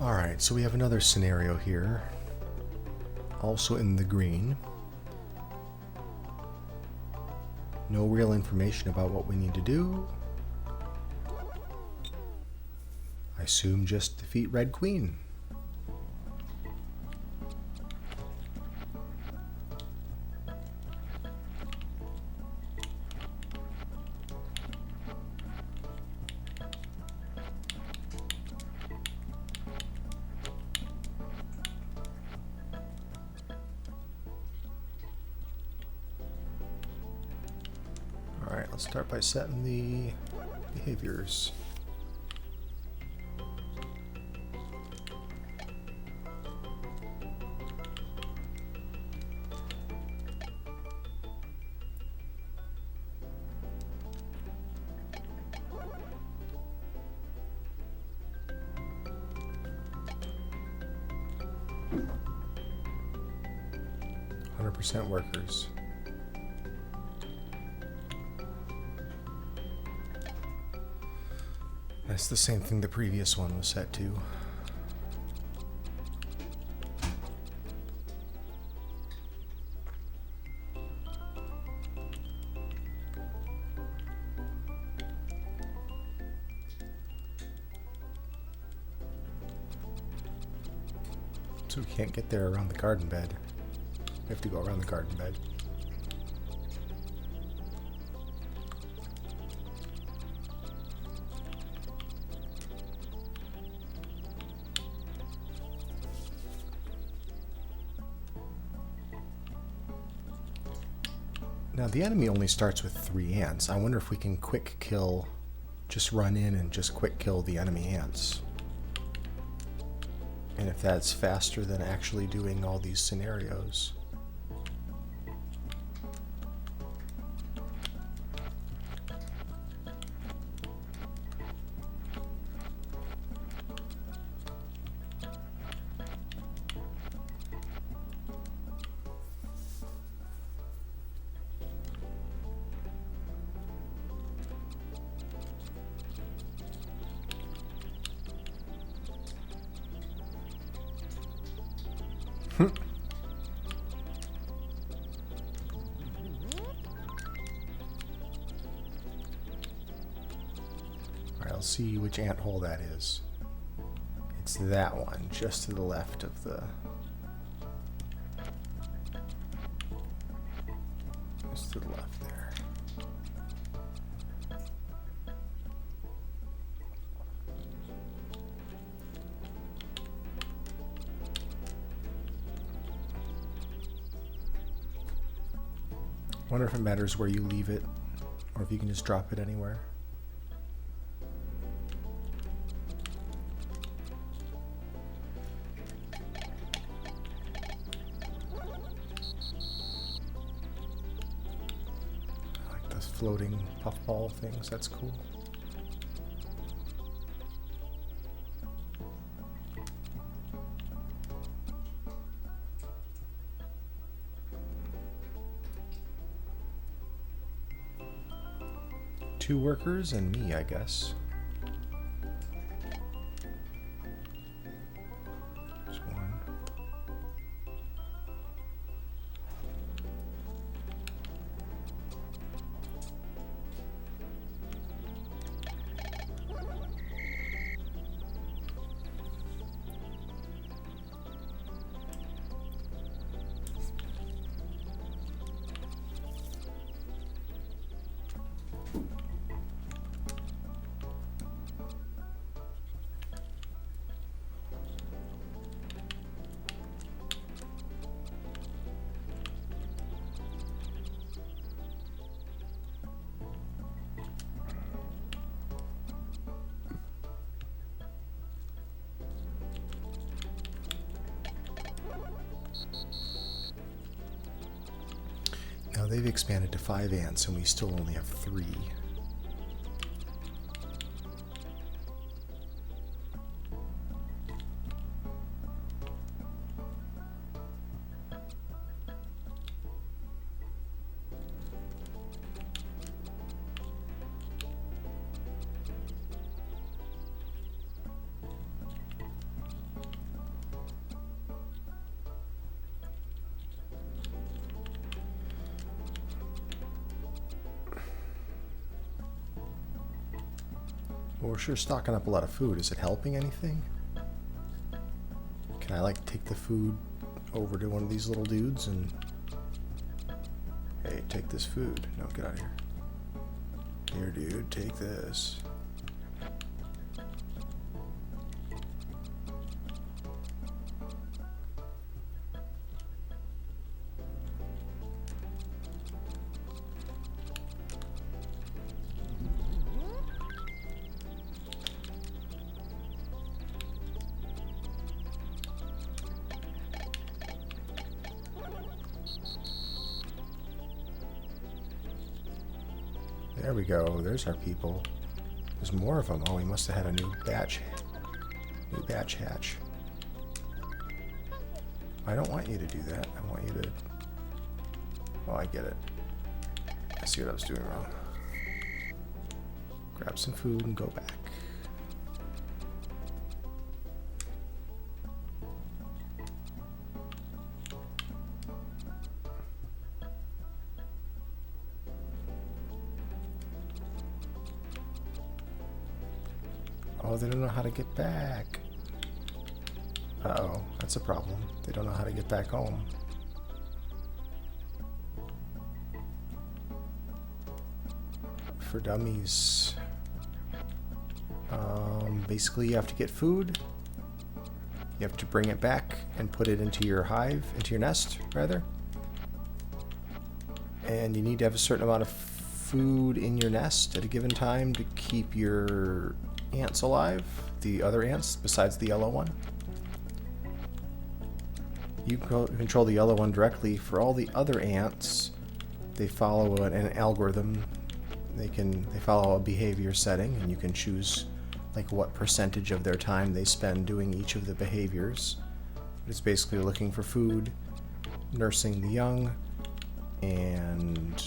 Alright, so we have another scenario here, also in the green. No real information about what we need to do. I assume just defeat Red Queen. 'Alright, let's start by setting the behaviors. Workers. That's the same thing the previous one was set to. So we can't get there around the garden bed. We have to go around the garden bed. Now the enemy only starts with 3 ants. I wonder if we can quick kill, just run in and just quick kill the enemy ants. And if that's faster than actually doing all these scenarios. Alright, I'll see which ant hole that is. It's that one, just to the left of the... Just to the left there. I wonder if it matters where you leave it, or if you can just drop it anywhere. I like those floating puffball things, that's cool. Two workers and me, I guess. There's one. Now they've expanded to 5 ants and we still only have 3. Well, we're sure stocking up a lot of food. Is it helping anything? Can I, like, take the food over to one of these little dudes and... Hey, take this food. No, get out of here. Here, dude, take this. There we go. There's our people. There's more of them. Oh, we must have had a new batch. New batch hatch. I don't want you to do that. I want you to... Oh, I get it. I see what I was doing wrong. Grab some food and go back. Oh, they don't know how to get back. Uh-oh, that's a problem. They don't know how to get back home. For dummies. Basically, you have to get food. You have to bring it back and put it into your hive, into your nest, rather. And you need to have a certain amount of food in your nest at a given time to keep your ants alive, the other ants besides the yellow one. You control the yellow one directly. For all the other ants, they follow an algorithm. They follow a behavior setting, and you can choose like what percentage of their time they spend doing each of the behaviors. It's basically looking for food, nursing the young, and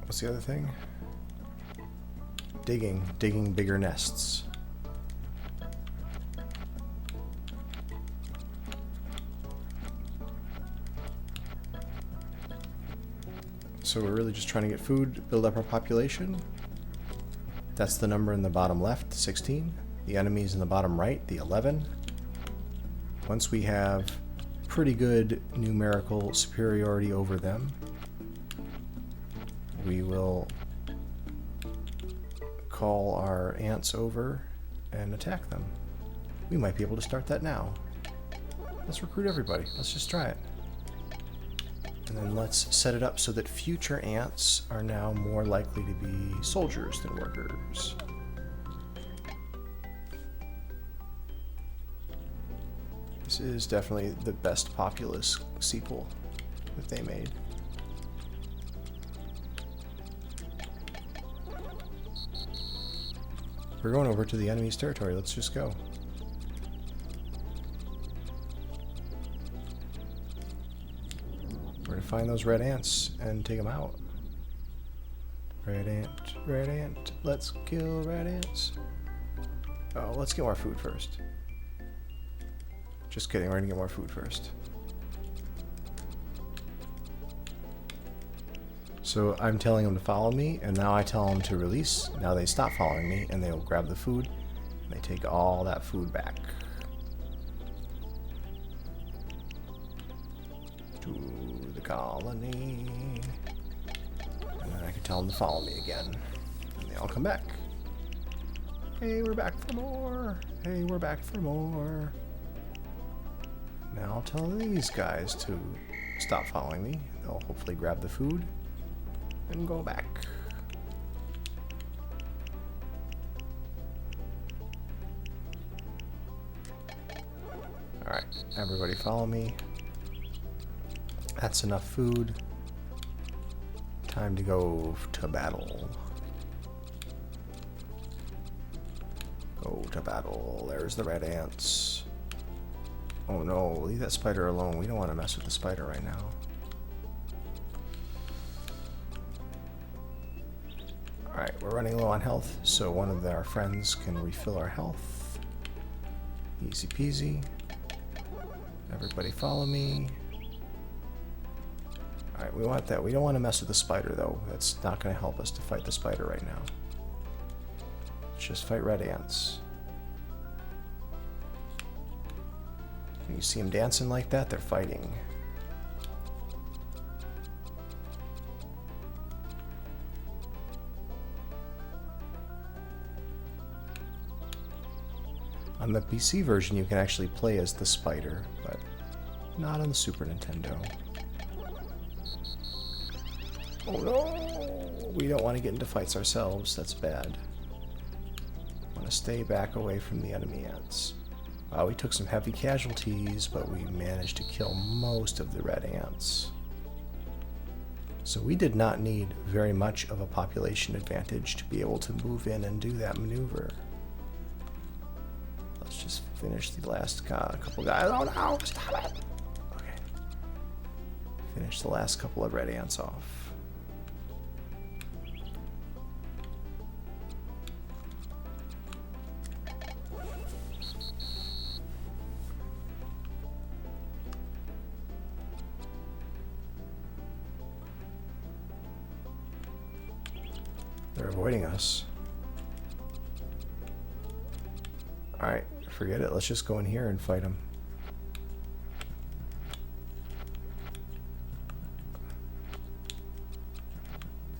what's the other thing? Digging bigger nests. So we're really just trying to get food, build up our population. That's the number in the bottom left, 16. The enemies in the bottom right, the 11. Once we have pretty good numerical superiority over them, we will call our ants over and attack them. We might be able to start that now. Let's recruit everybody. Let's just try it. And then let's set it up so that future ants are now more likely to be soldiers than workers. This is definitely the best Populous sequel that they made. We're going over to the enemy's territory. Let's just go. We're going to find those red ants and take them out. Red ant, let's kill red ants. Oh, let's get more food first. Just kidding, we're going to get more food first. So I'm telling them to follow me, and now I tell them to release. Now they stop following me, and they'll grab the food, and they take all that food back. To the colony. And then I can tell them to follow me again. And they all come back. Hey, we're back for more. Hey, we're back for more. Now I'll tell these guys to stop following me. They'll hopefully grab the food and go back. Alright, everybody follow me. That's enough food. Time to go to battle. Go to battle. There's the red ants. Oh no, leave that spider alone. We don't want to mess with the spider right now. Alright, we're running low on health, so one of our friends can refill our health. Easy peasy. Everybody follow me. Alright, we want that. We don't want to mess with the spider, though. That's not going to help us to fight the spider right now. Let's just fight red ants. When you see them dancing like that, they're fighting. On the PC version, you can actually play as the spider, but not on the Super Nintendo. Oh no! We don't want to get into fights ourselves. That's bad. Want to stay back away from the enemy ants. We took some heavy casualties, but we managed to kill most of the red ants. So we did not need very much of a population advantage to be able to move in and do that maneuver. Let's just finish the last couple guys. Oh no! Stop it! Okay. Finish the last couple of red ants off. They're avoiding us. Alright, forget it. Let's just go in here and fight them.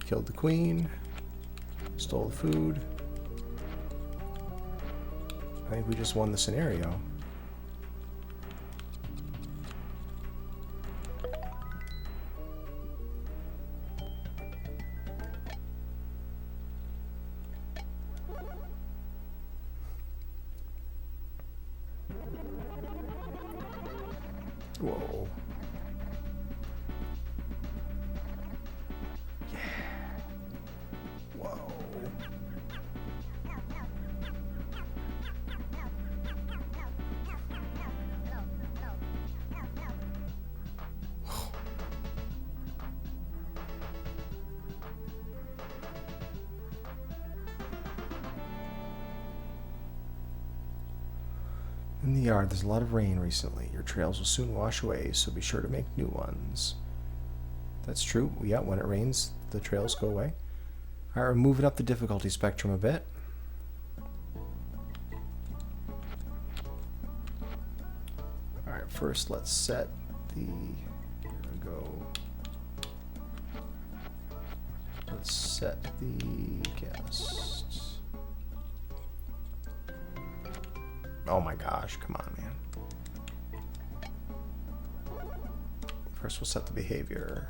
Killed the queen. Stole the food. I think we just won the scenario. Whoa. Yeah. Whoa. In the yard, there's a lot of rain recently. Your trails will soon wash away, so be sure to make new ones. That's true. Yeah, when it rains, the trails go away. Alright, we're moving up the difficulty spectrum a bit. Alright, first let's set the... Here we go. Let's set the guests. Oh my gosh, come on, man. First we'll set the behavior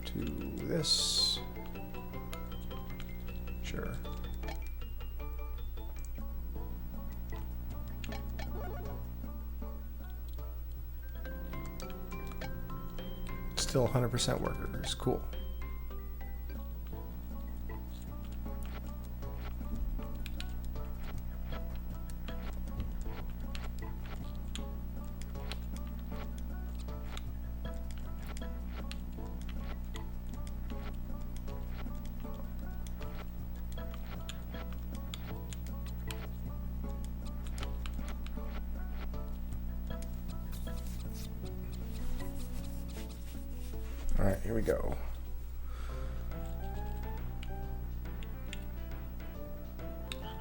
to this. Sure. Still 100% workers, cool. Alright, here we go.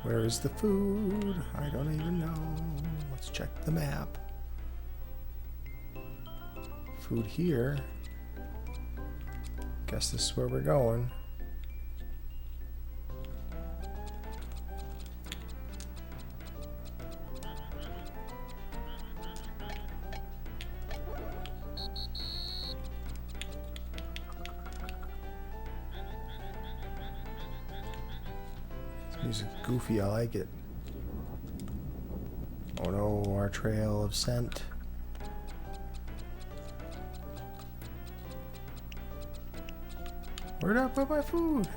Where is the food? I don't even know. Let's check the map. Food here. Guess this is where we're going. Music's goofy, I like it. Oh no, our trail of scent. Where did I put my food?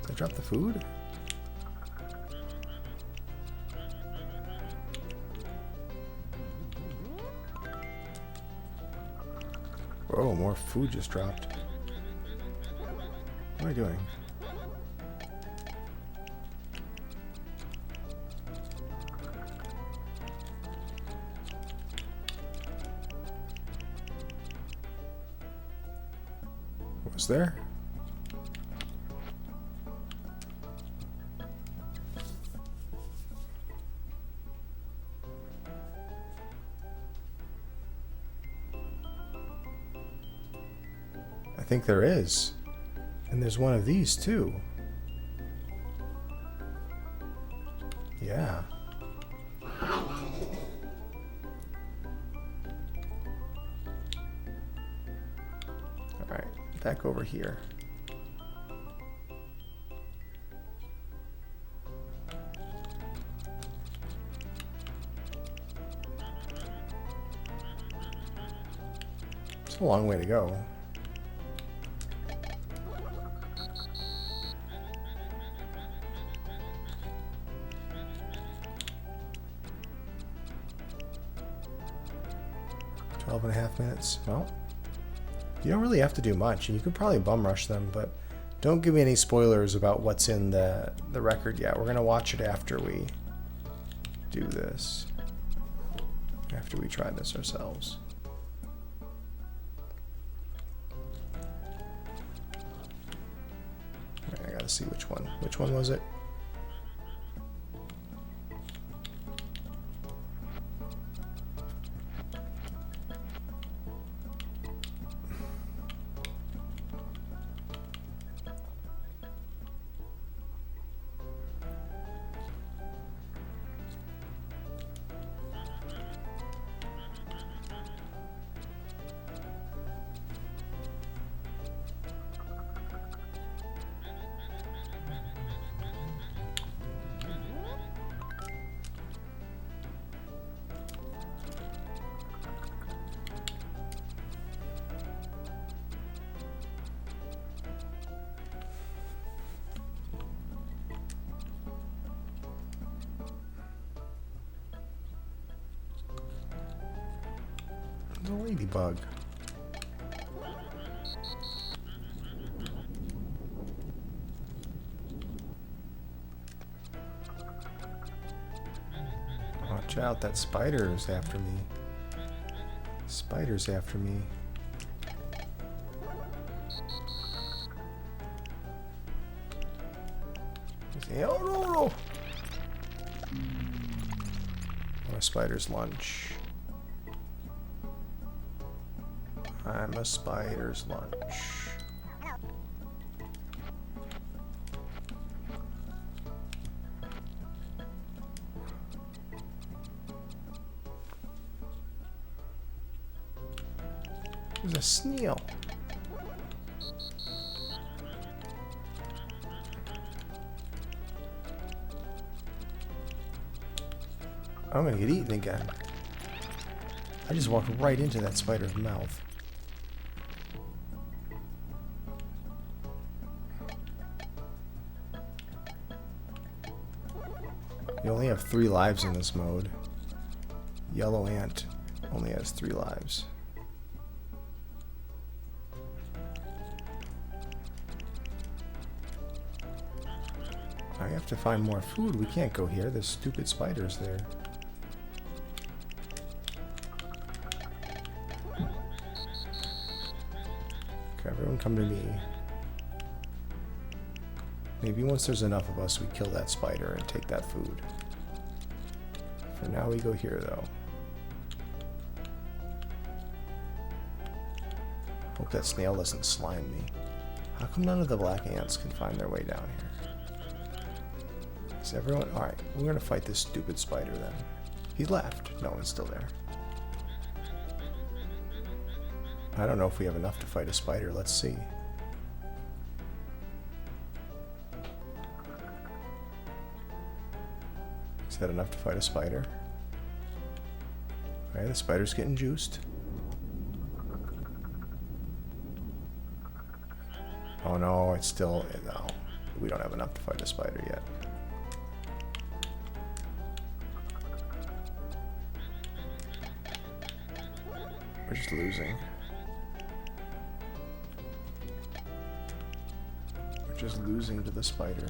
Did I drop the food? Whoa, more food just dropped. What am I doing? What was there? think there is. And there's one of these too. Yeah. Alright, back over here. It's a long way to go. And a half minutes. Well, you don't really have to do much, and you could probably bum rush them, but don't give me any spoilers about what's in the record yet. We're gonna watch it after we do this, after we try this ourselves. I gotta see which one. Which one was it? The ladybug. Watch out, that spider is after me. Spider's after me. Oh no, no! Oh, a spider's lunch. I'm a spider's lunch. There's a snail. I'm gonna get eaten again. I just walked right into that spider's mouth. You only have 3 lives in this mode. Yellow ant only has 3 lives. I have to find more food. We can't go here. There's stupid spiders there. Okay, everyone come to me. Maybe once there's enough of us, we kill that spider and take that food. For now, we go here, though. Hope that snail doesn't slime me. How come none of the black ants can find their way down here? Is everyone... Alright, we're gonna fight this stupid spider, then. He left. No, one's still there. I don't know if we have enough to fight a spider. Let's see. Is that enough to fight a spider? Okay, the spider's getting juiced. Oh no, it's still... No, we don't have enough to fight a spider yet. We're just losing. We're just losing to the spider.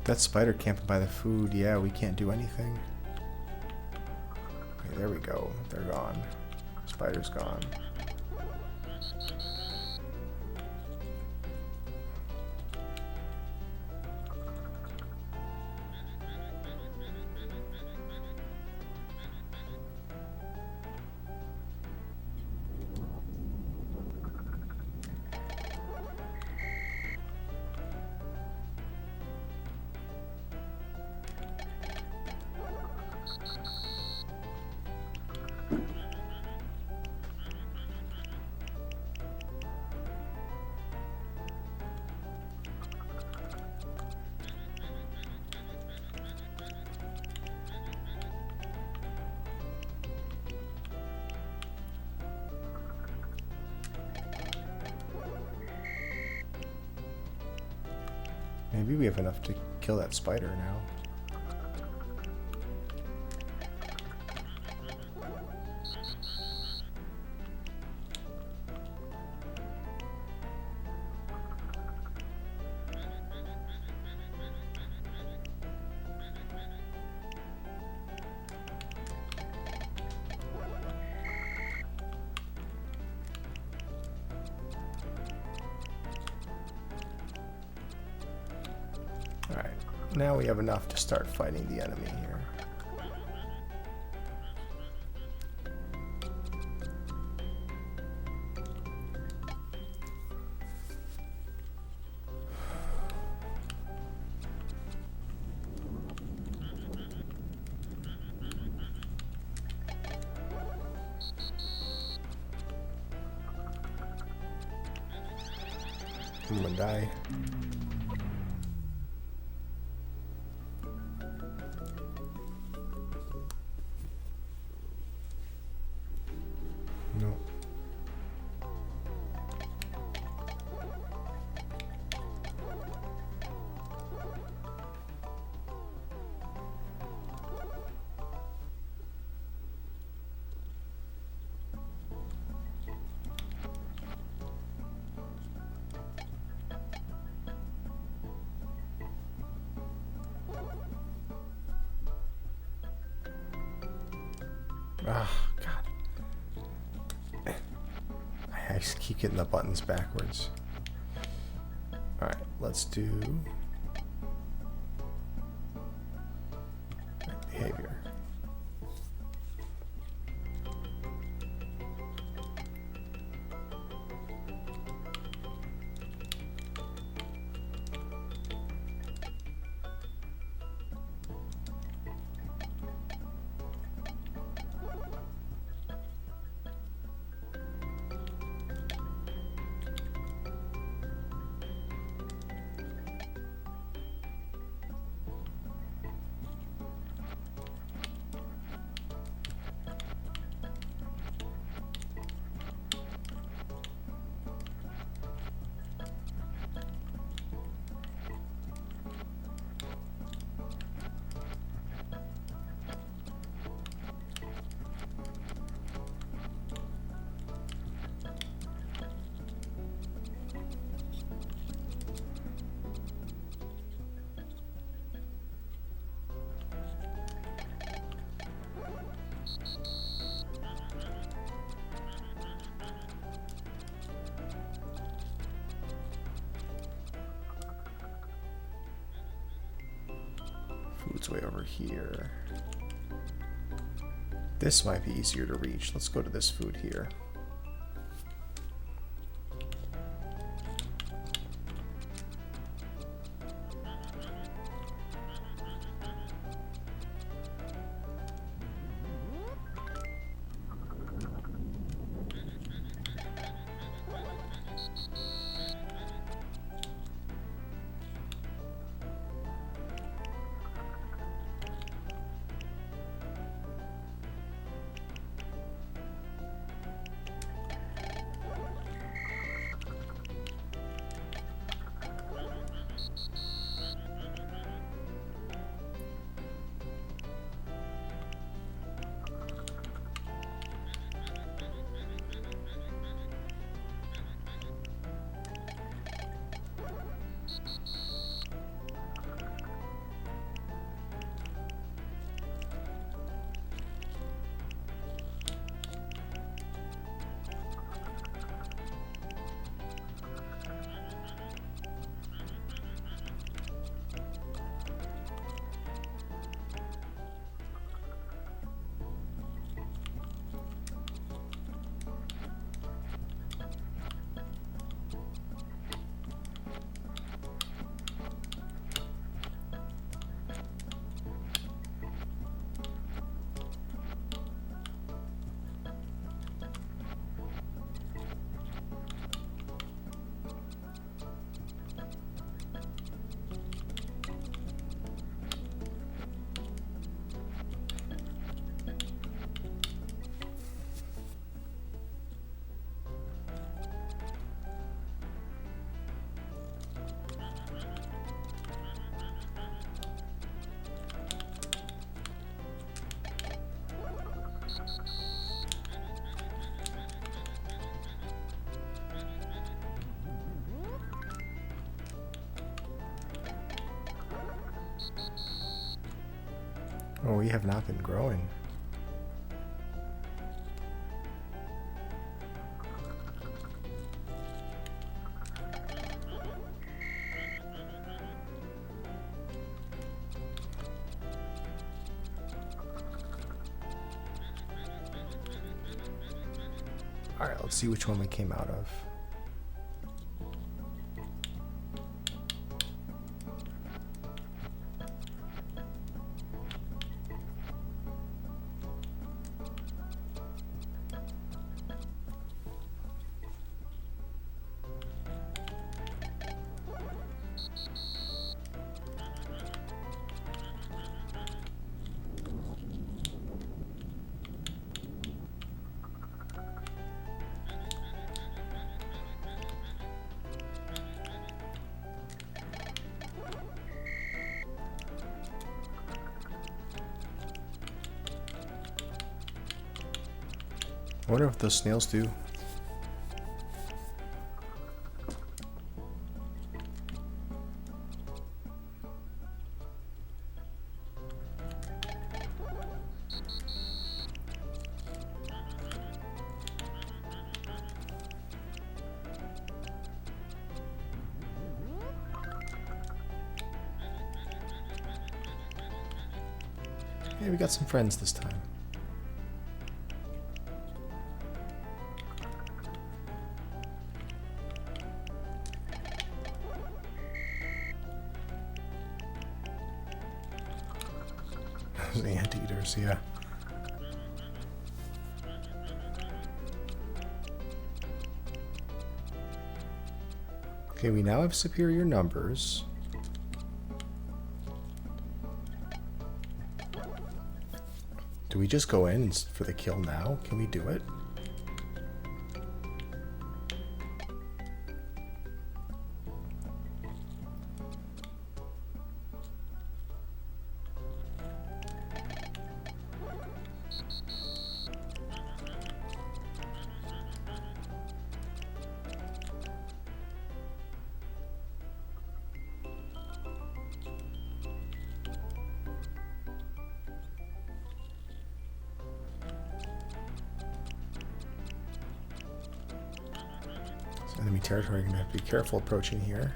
That spider camping by the food, yeah, we can't do anything. Okay, there we go. They're gone. Spider's gone. Maybe we have enough to kill that spider now. Alright, now we have enough to start fighting the enemy here. I'm gonna die. No. Ah, God. I just keep getting the buttons backwards. Alright, let's do behavior. food's way over here. This might be easier to reach. Let's go to this food here. Oh, we have not been growing. Alright, let's see which one we came out of. I wonder what those snails do. Hey, we got some friends this time. The anteaters, yeah. Okay, we now have superior numbers. Do we just go in for the kill now? Can we do it? Enemy territory, you're gonna have to be careful approaching here.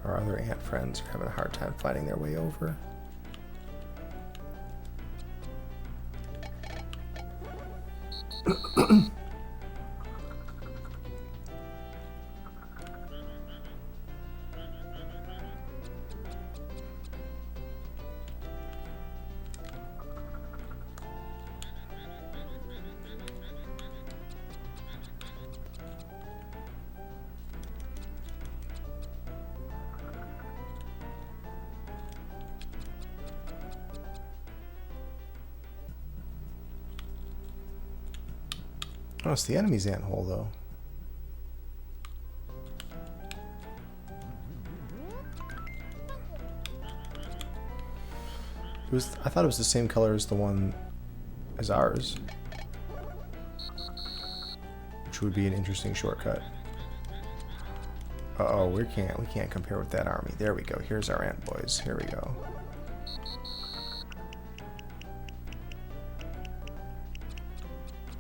Our other ant friends are having a hard time finding their way over. Oh, it's the enemy's ant hole, though. I thought it was the same color as the one as ours, which would be an interesting shortcut. Uh-oh, we can't compare with that army. There we go. Here's our ant boys. Here we go.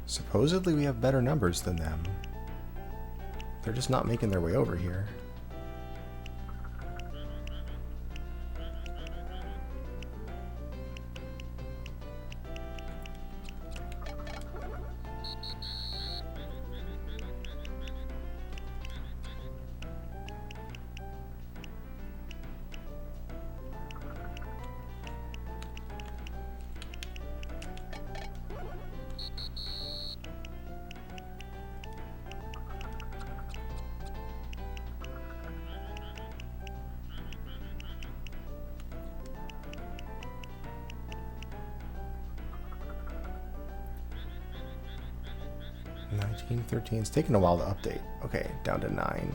Supposedly we have better numbers than them. They're just not making their way over here. It's taken a while to update. Okay, down to 9.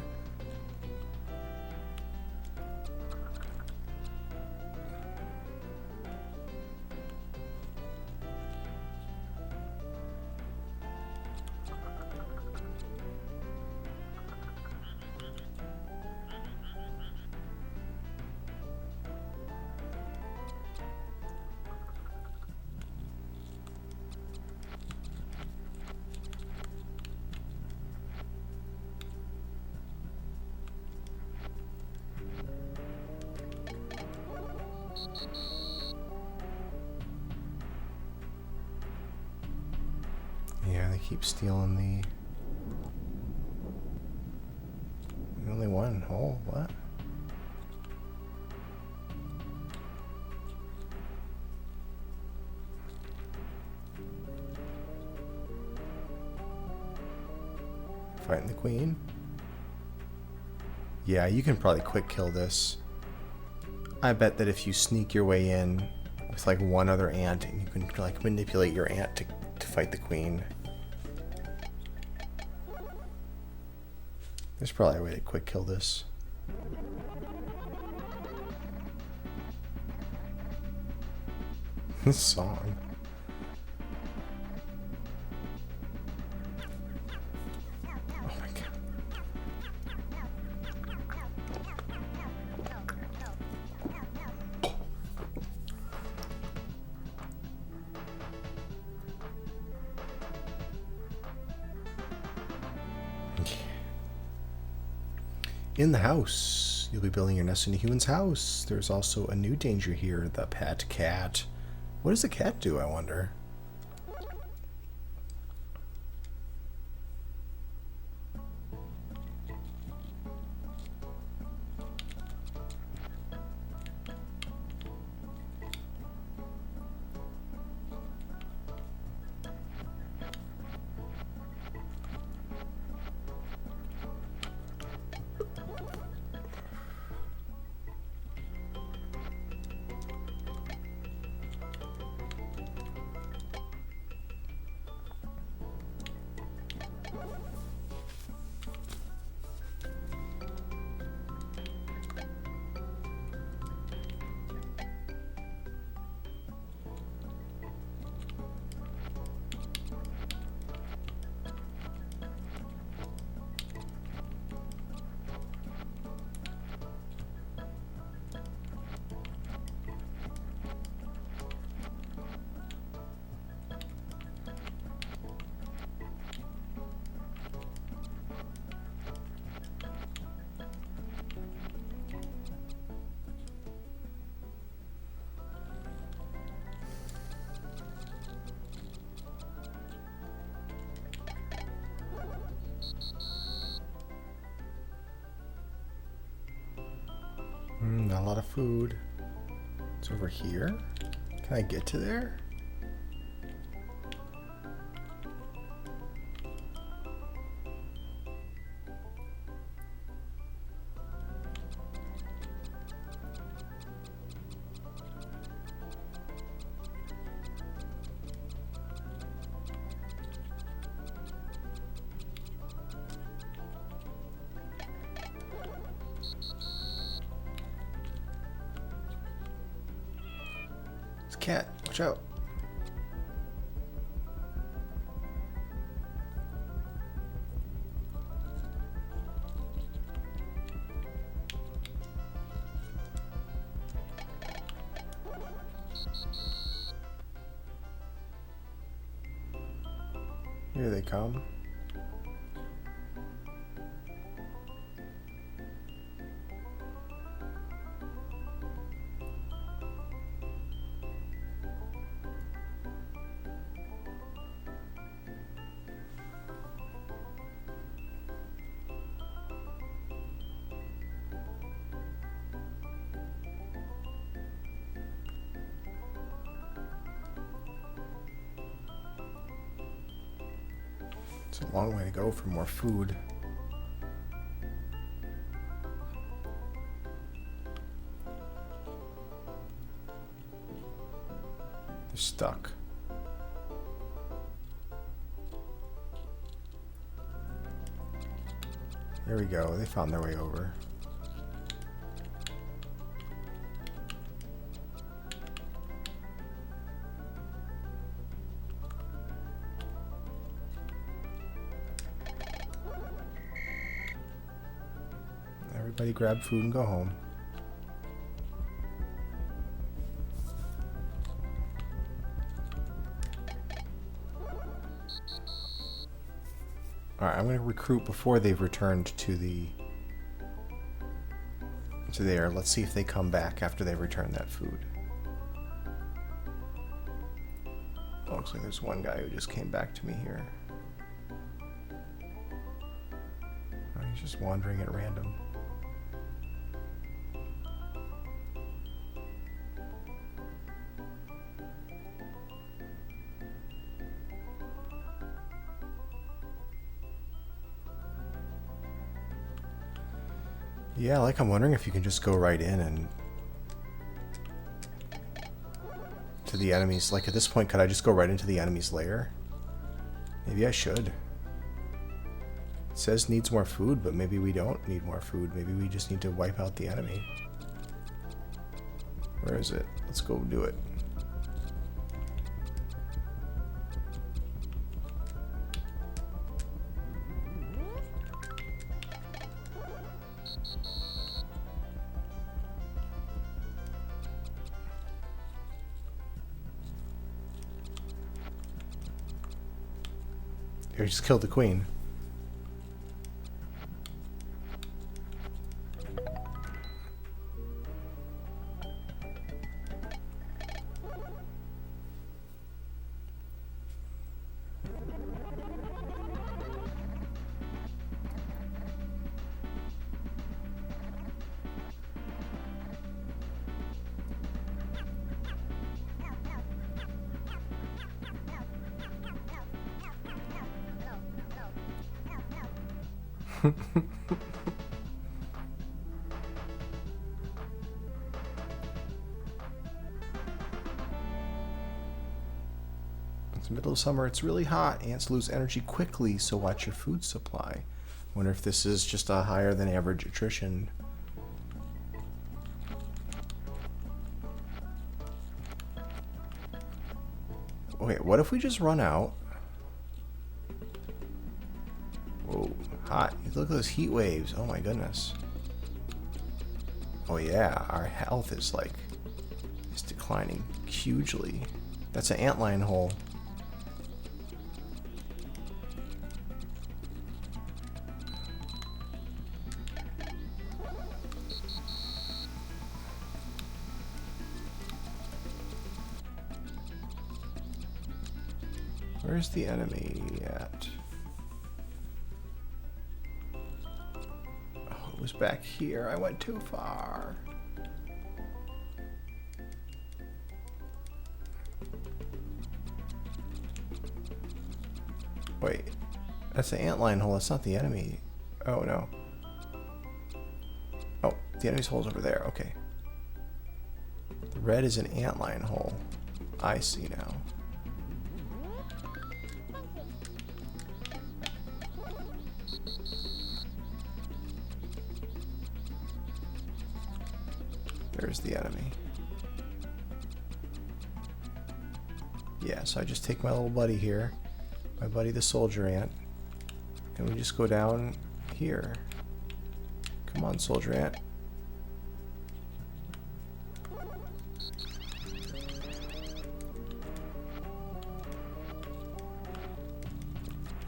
Yeah, they keep stealing the only one hole. What? Fighting the queen. Yeah, you can probably quick kill this. I bet that if you sneak your way in with like one other ant, and you can like manipulate your ant to fight the queen. There's probably a way to quick kill this. This song. Oh my god. In the house. You'll be building your nest in a human's house. There's also a new danger here, the pet cat. What does the cat do, I wonder? a lot of food. It's over here. Can I get to there? Cat, watch out. Here they come. It's a long way to go for more food. They're stuck. There we go. They found their way over. Everybody grab food and go home. Alright, I'm going to recruit before they've returned to there. Let's see if they come back after they return that food. Oh, looks like there's one guy who just came back to me here. Oh, he's just wandering at random. Yeah, like I'm wondering if you can just go right in and to the enemies. Like at this point, could I just go right into the enemy's lair? Maybe I should. It says needs more food, but maybe we don't need more food. Maybe we just need to wipe out the enemy. Where is it? Let's go do it. Here, just killed the queen. It's the middle of summer, it's really hot. Ants lose energy quickly, so watch your food supply. Wonder if this is just a higher than average attrition. Okay, what if we just run out? Whoa, hot. Look at those heat waves. Oh my goodness. Oh yeah, our health is declining hugely. That's an antlion hole. Where's the enemy at? Oh, it was back here. I went too far. Wait, that's the antlion hole. That's not the enemy. Oh, no. Oh, the enemy's hole's over there. Okay. The red is an antlion hole. I see now. There's the enemy. Yeah, so I just take my little buddy here, my buddy the soldier ant, and we just go down here. Come on, soldier ant. What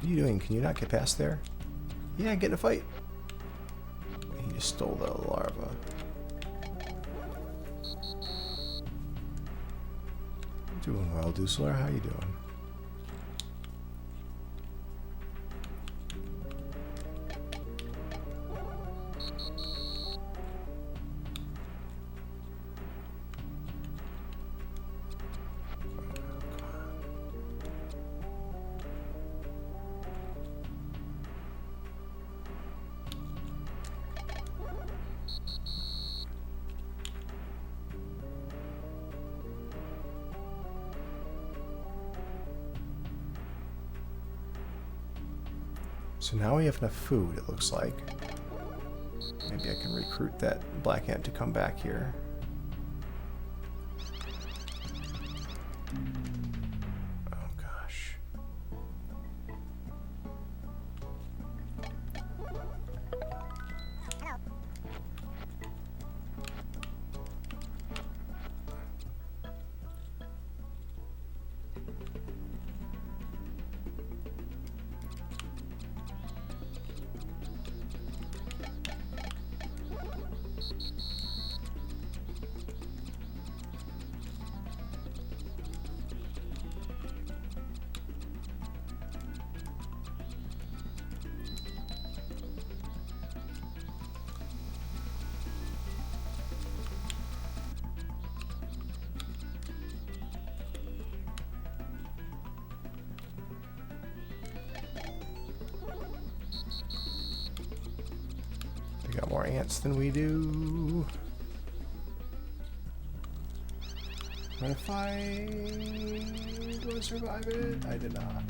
are you doing? Can you not get past there? Yeah, get in a fight. He just stole the larva. Doing well, Dusler. How you doing? So now we have enough food, it looks like. Maybe I can recruit that black ant to come back here. Oh gosh. They got more ants than we do. I'm gonna fight. Do I survive it? I did not.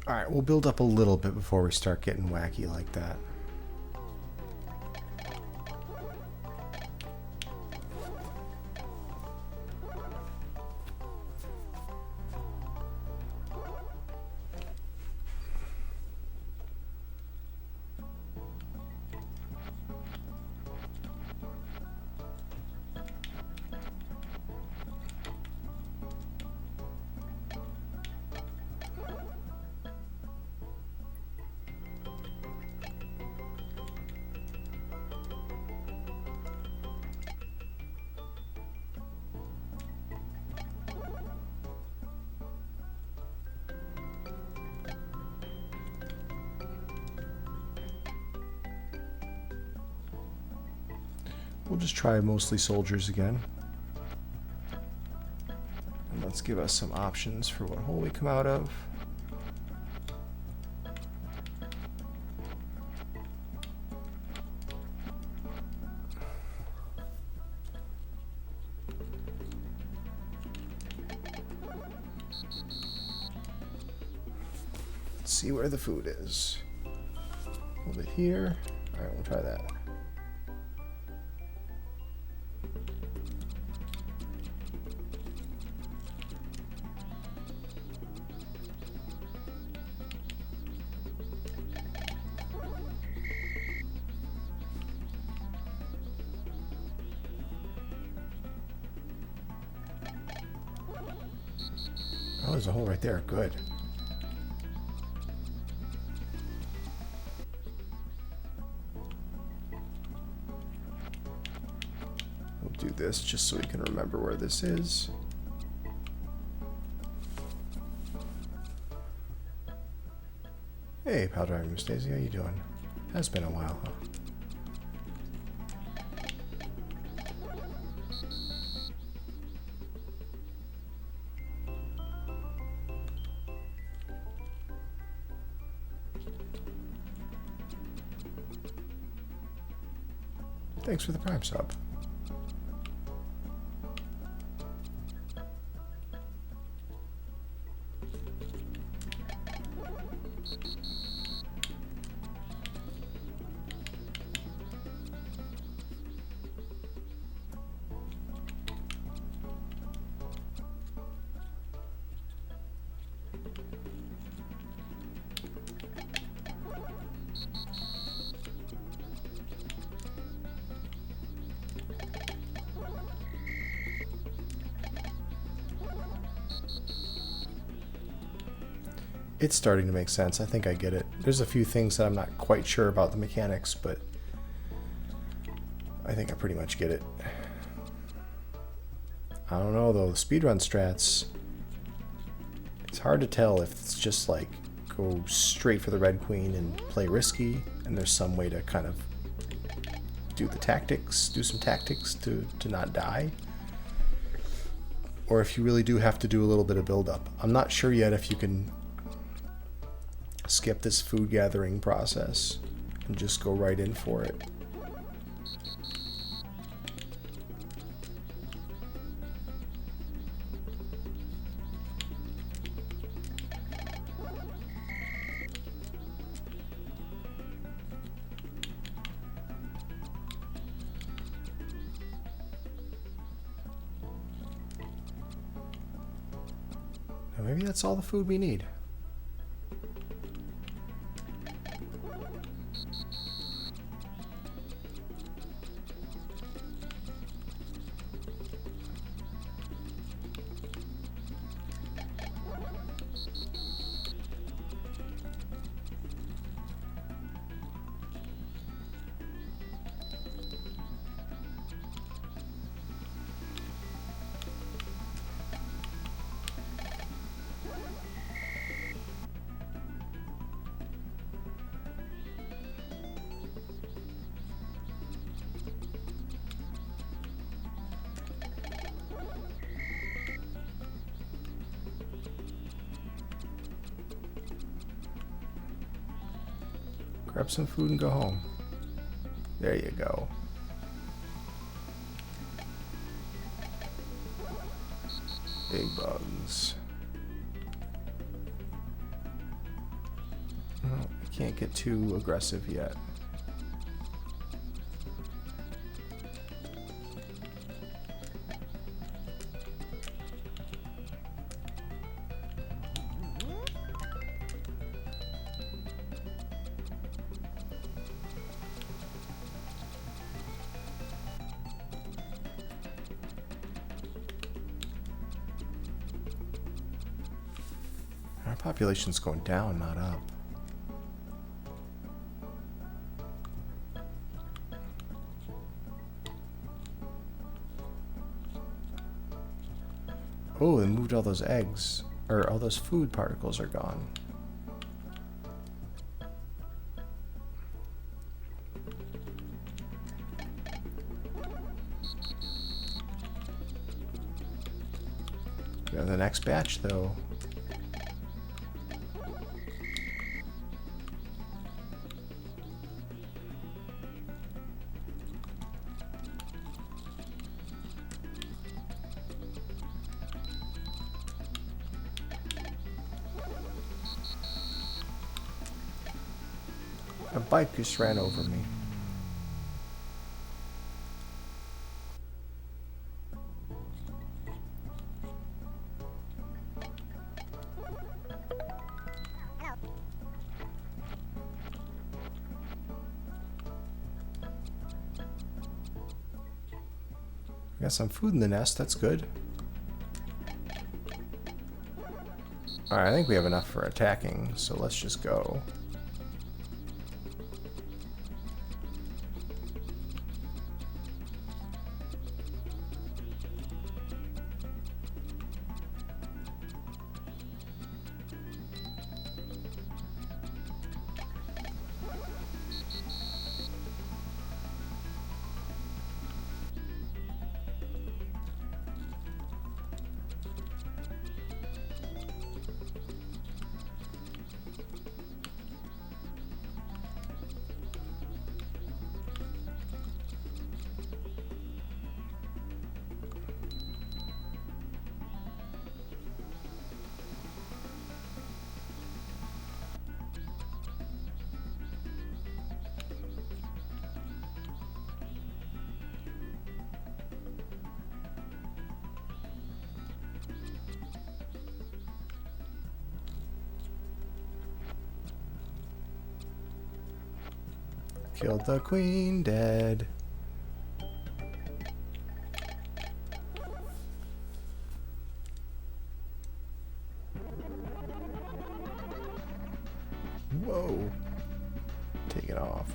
Alright, we'll build up a little bit before we start getting wacky like that. We'll just try mostly soldiers again. And let's give us some options for what hole we come out of. see where the food is. A little bit here. Alright, we'll try that. Oh, there's a hole right there. Good. We'll do this just so we can remember where this is. Hey, Pal Driver Miss Daisy, how you doing? Has been a while, huh? Thanks for the Prime sub. It's starting to make sense. I think I get it. There's a few things that I'm not quite sure about the mechanics, but I think I pretty much get it. I don't know though, the speedrun strats, it's hard to tell if it's just like go straight for the Red Queen and play risky, and there's some way to kind of do the tactics, do some tactics to not die. Or if you really do have to do a little bit of build-up. I'm not sure yet if you can skip this food gathering process and just go right in for it. Now maybe that's all the food we need. Grab some food and go home. There you go. Big bugs. Well, I can't get too aggressive yet. Our population's going down, not up. Oh, they moved all those eggs, or all those food particles are gone. We have the next batch, though. A bike just ran over me. Got some food in the nest, that's good. Alright, I think we have enough for attacking, so let's just go. Killed the queen, dead. Whoa. Take it off.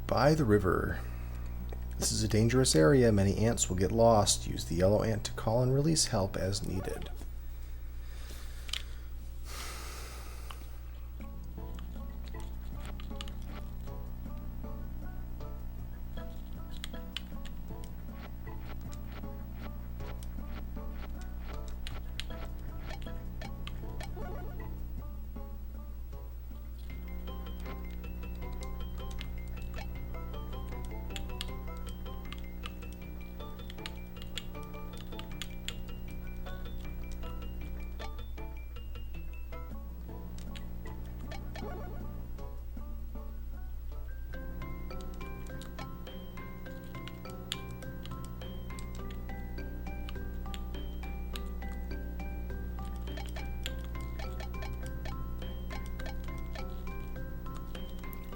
By the river. This is a dangerous area. Many ants will get lost. Use the yellow ant to call and release help as needed.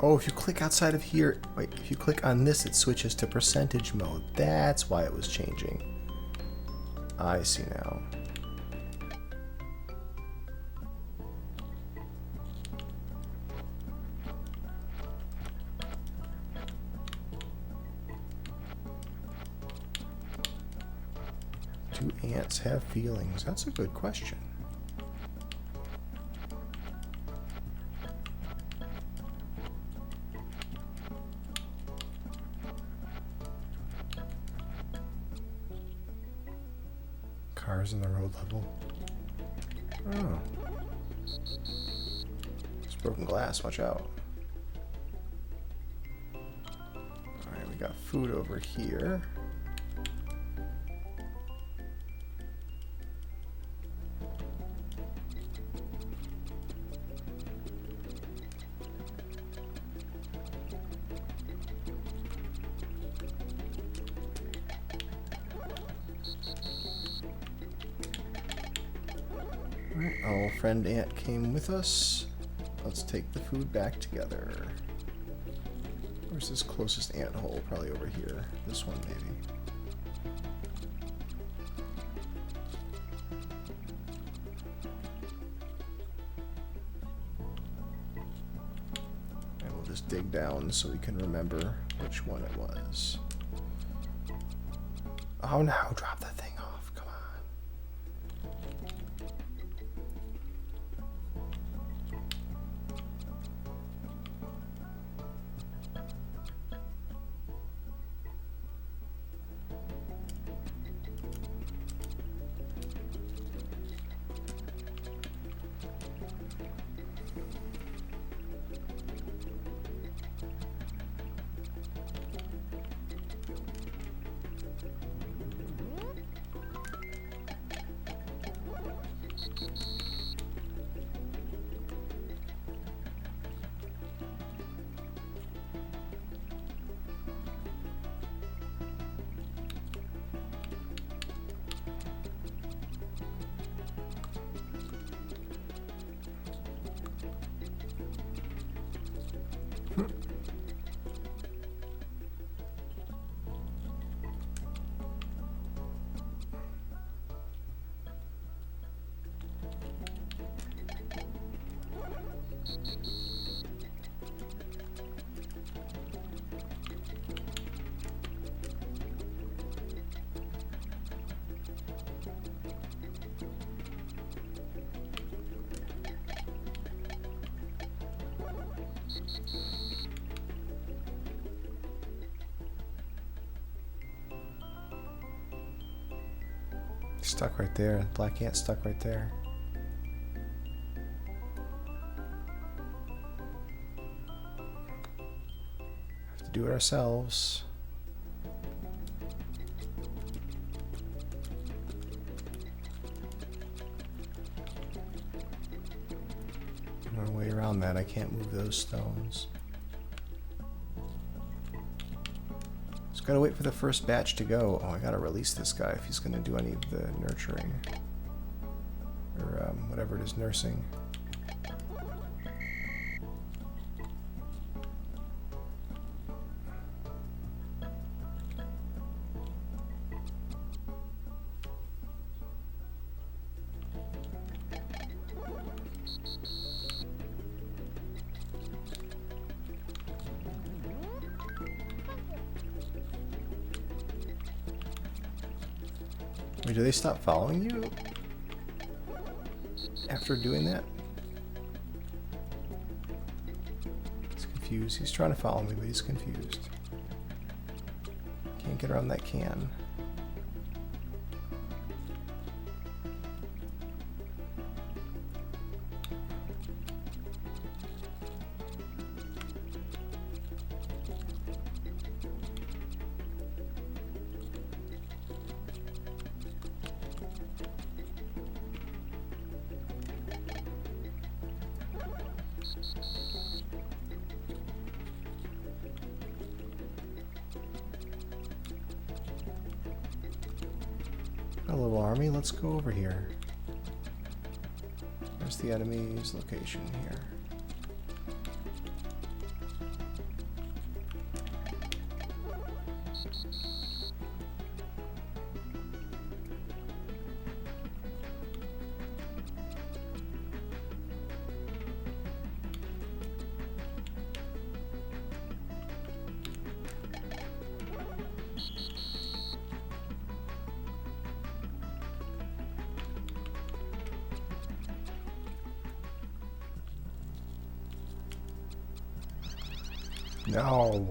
Oh, if you click outside of here, wait, if you click on this, it switches to percentage mode. That's why it was changing. I see now. Do ants have feelings? That's a good question. Cars in the road level. Oh. It's broken glass, watch out. Alright, we got food over here. Our friend ant came with us. Let's take the food back together. Where's this closest ant hole? Probably over here. This one, maybe. And we'll just dig down so we can remember which one it was. Oh no, drop that thing off. Come on. Stuck right there. Black ant stuck right there. Have to do it ourselves. No way around that. I can't move those stones. Just gotta wait for the first batch to go. Oh, I gotta release this guy if he's gonna do any of the nurturing. Or whatever it is, nursing. Wait, do they stop following you after doing that? He's confused. He's trying to follow me, but he's confused. Can't get around that can. A little army, let's go over here. Where's the enemy's location here? No.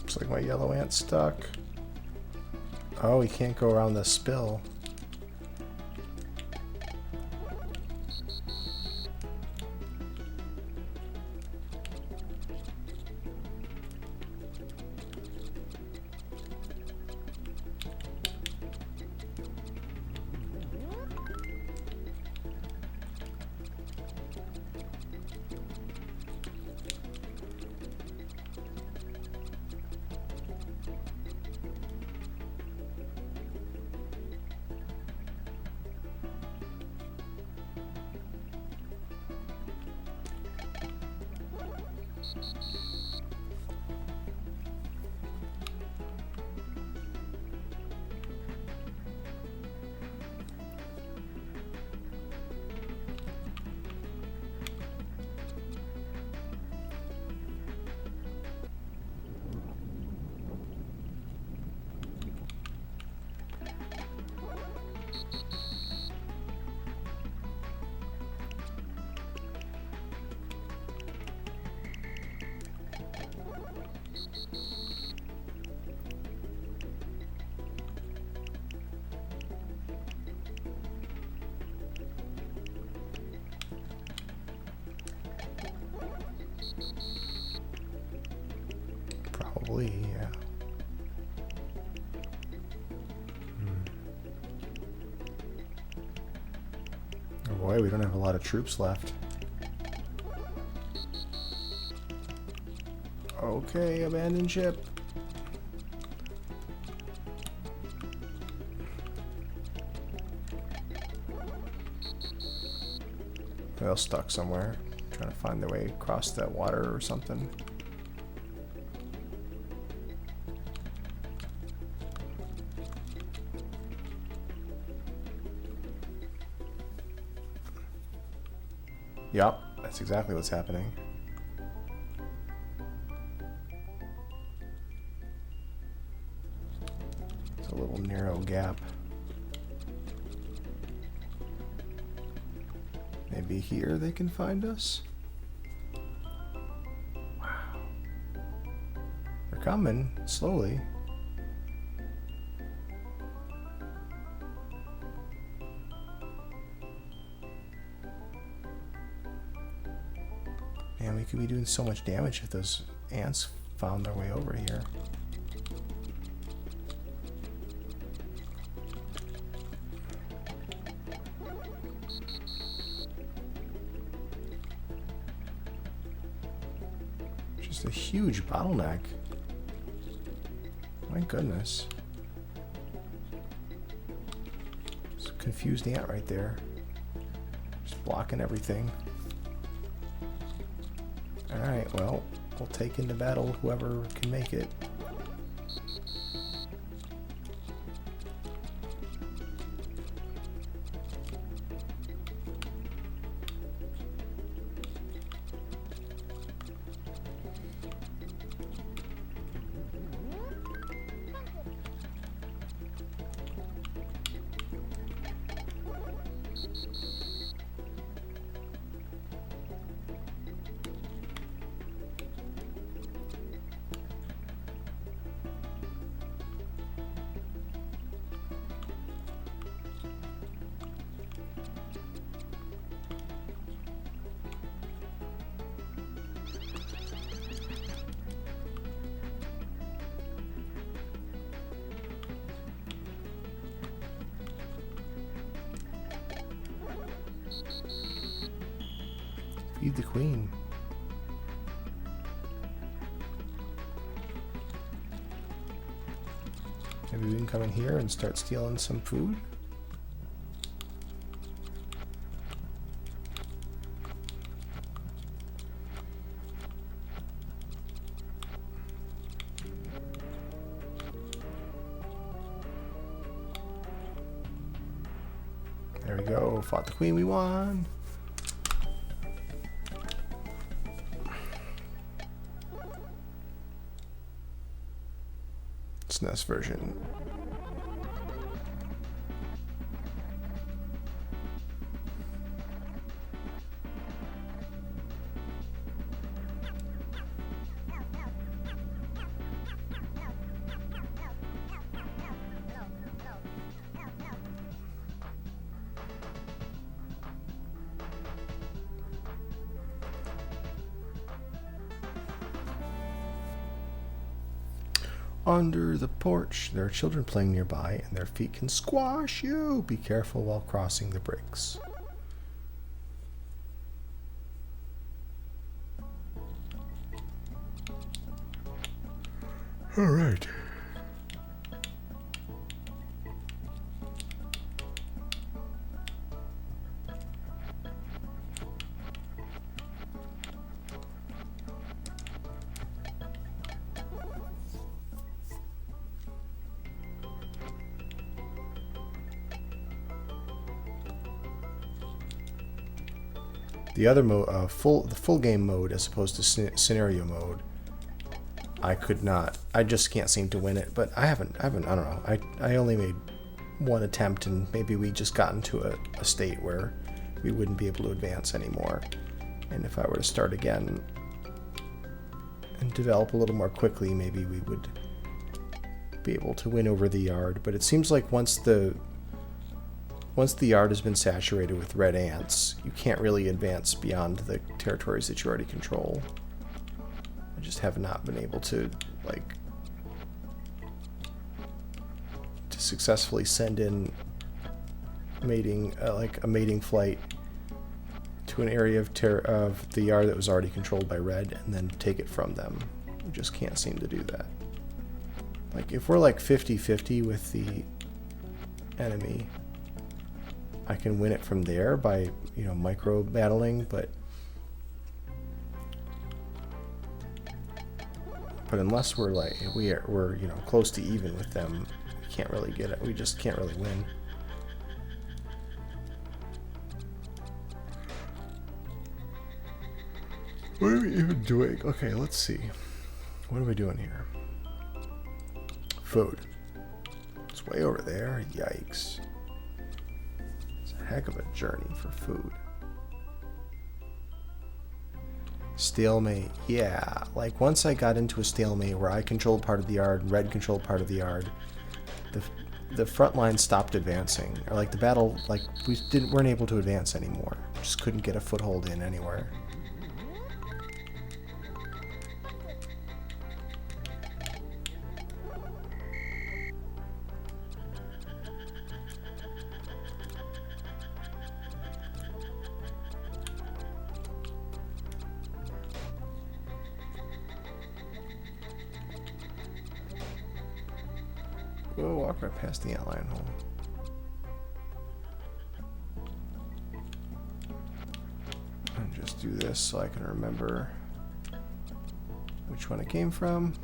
Looks like my yellow ant's stuck. Oh, he can't go around the spill. Probably, yeah. Oh boy, we don't have a lot of troops left. Okay, abandon ship. They're all stuck somewhere, trying to find their way across that water or something. Yup, that's exactly what's happening. It's a little narrow gap. Maybe here they can find us? Wow. They're coming, slowly. Man, we could be doing so much damage if those ants found their way over here. Just a huge bottleneck. My goodness. It's a confused ant right there. Just blocking everything. Alright, well, we'll take into battle whoever can make it. Feed the queen. Maybe we can come in here and start stealing some food? There we go. Fought the queen. We won. SNES version. Under the porch, there are children playing nearby, and their feet can squash you. Be careful while crossing the bricks. All right. The other mode, the full game mode, as opposed to scenario mode, I could not. I just can't seem to win it. But I haven't. I don't know. I only made one attempt, and maybe we just got into a state where we wouldn't be able to advance anymore. And if I were to start again and develop a little more quickly, maybe we would be able to win over the yard. But it seems like once the yard has been saturated with red ants, you can't really advance beyond the territories that you already control. I just have not been able to, to successfully send in mating, a mating flight to an area of the yard that was already controlled by red, and then take it from them. We just can't seem to do that. Like, if we're like 50-50 with the enemy, I can win it from there by, you know, micro battling, but unless we're like we're you know, close to even with them, we can't really get it. We just can't really win. What are we even doing? Okay, let's see. What are we doing here? Food. It's way over there. Yikes. It's a heck of a journey for food. Stalemate. Yeah, like once I got into a stalemate where I controlled part of the yard and Red controlled part of the yard, the front line stopped advancing. Or like the battle, like weren't able to advance anymore. Just couldn't get a foothold in anywhere. We'll walk right past the outline hole. And just do this so I can remember which one it came from.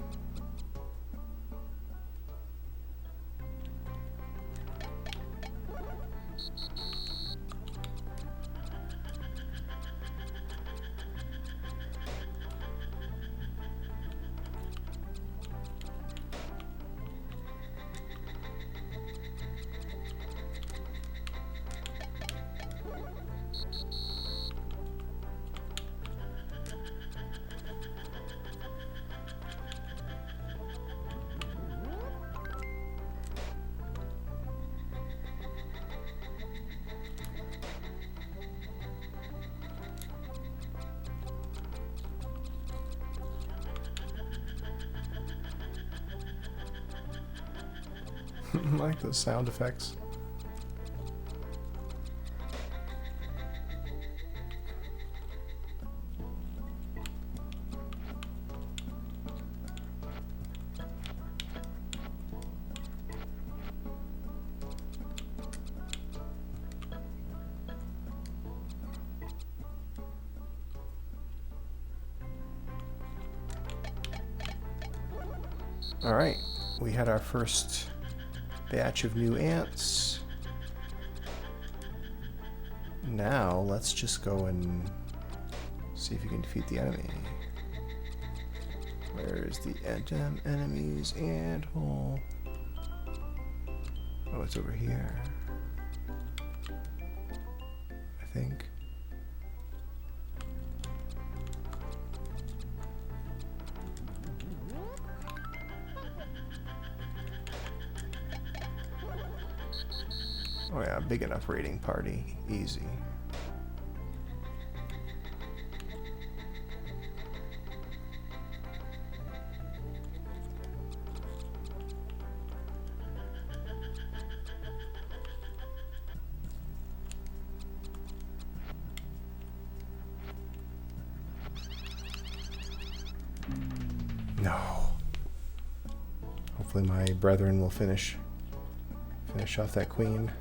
I like those sound effects. All right, we had our first batch of new ants. Now let's just go and see if you can defeat the enemy. Where's the enemy's ant hole? Oh, it's over here, I think. Oh yeah, big enough raiding party. Easy. No. Hopefully my brethren will finish off that queen.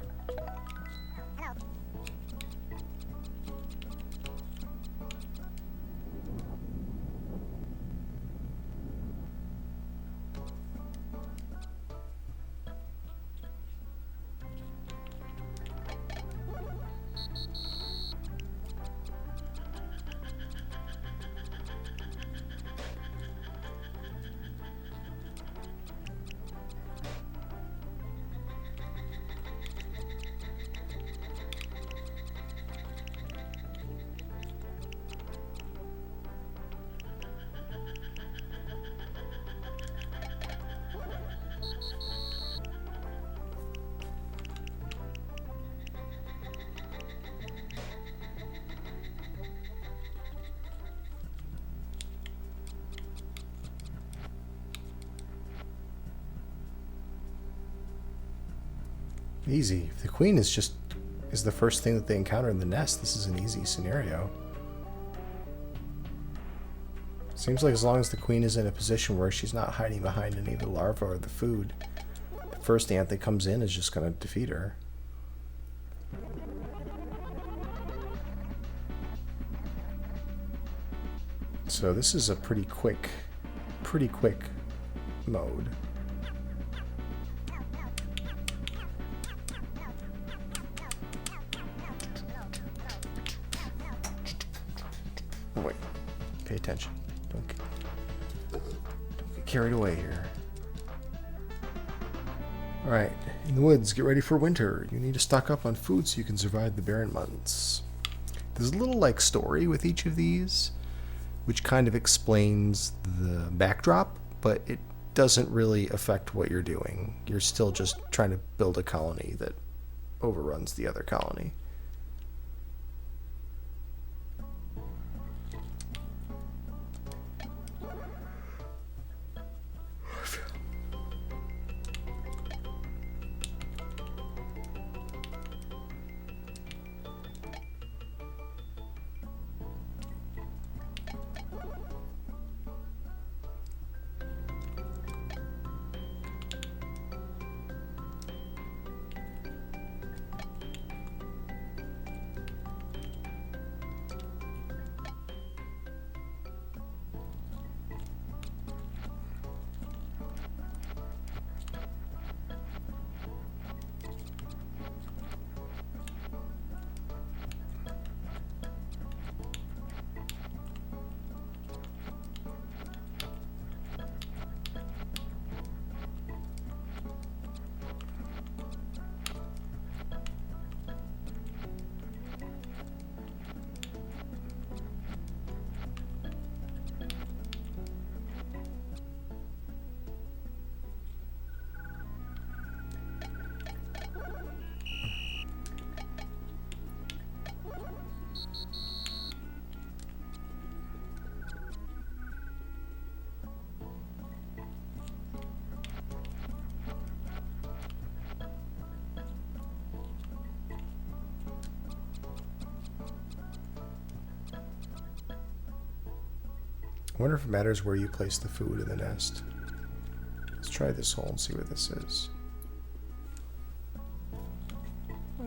Easy. If the queen is the first thing that they encounter in the nest, this is an easy scenario. Seems like as long as the queen is in a position where she's not hiding behind any of the larvae or the food, the first ant that comes in is just going to defeat her. So this is a pretty quick mode. Oh wait, pay attention. Don't get carried away here. Alright, in the woods, get ready for winter. You need to stock up on food so you can survive the barren months. There's a little like story with each of these, which kind of explains the backdrop, but it doesn't really affect what you're doing. You're still just trying to build a colony that overruns the other colony. I wonder if it matters where you place the food in the nest. Let's try this hole and see what this is.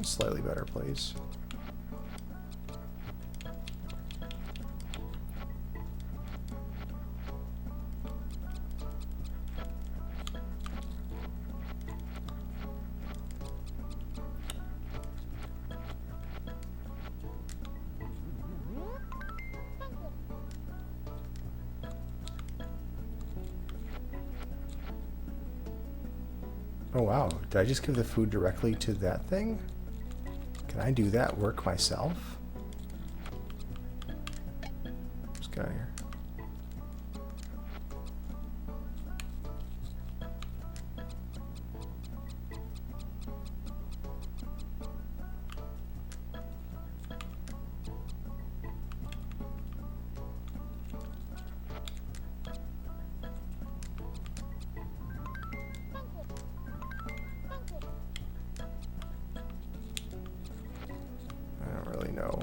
A slightly better place. Oh wow, did I just give the food directly to that thing? Can I do that work myself? Let's get out of here. No.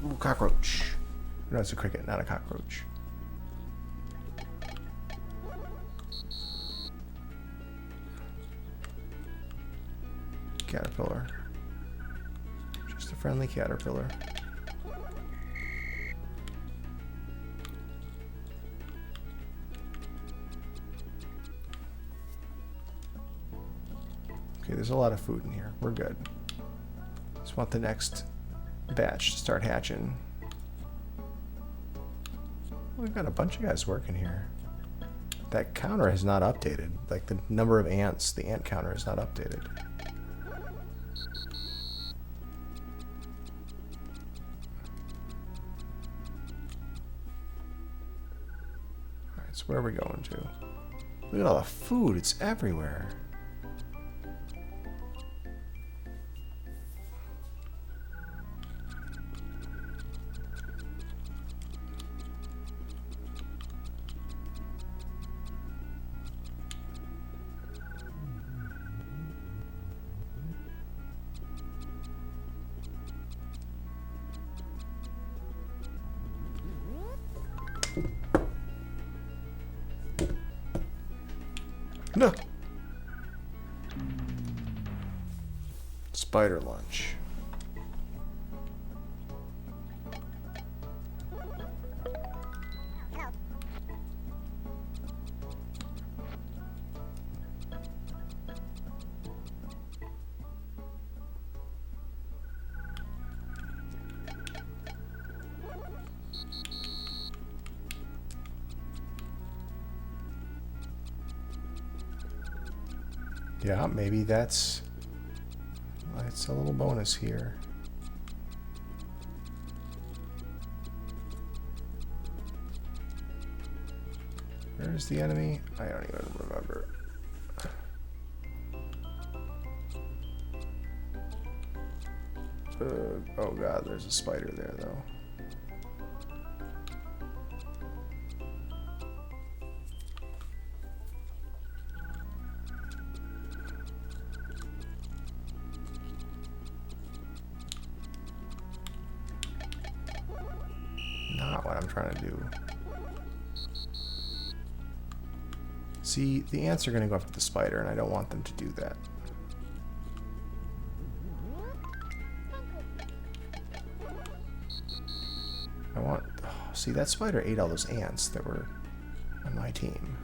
Ooh, cockroach. No, it's a cricket, not a cockroach. Caterpillar. Just a friendly caterpillar. Okay, there's a lot of food in here. We're good. Just want the next batch to start hatching. We've got a bunch of guys working here. That counter has not updated. Like the number of ants, the ant counter is not updated. Alright, so where are we going to? Look at all the food, it's everywhere. No. Spider lunch. Yeah, maybe that's a little bonus here. Where's the enemy? I don't even remember. Oh god, there's a spider there though. Not what I'm trying to do. See, the ants are going to go after the spider, and I don't want them to do that. I want... Oh, see, that spider ate all those ants that were on my team.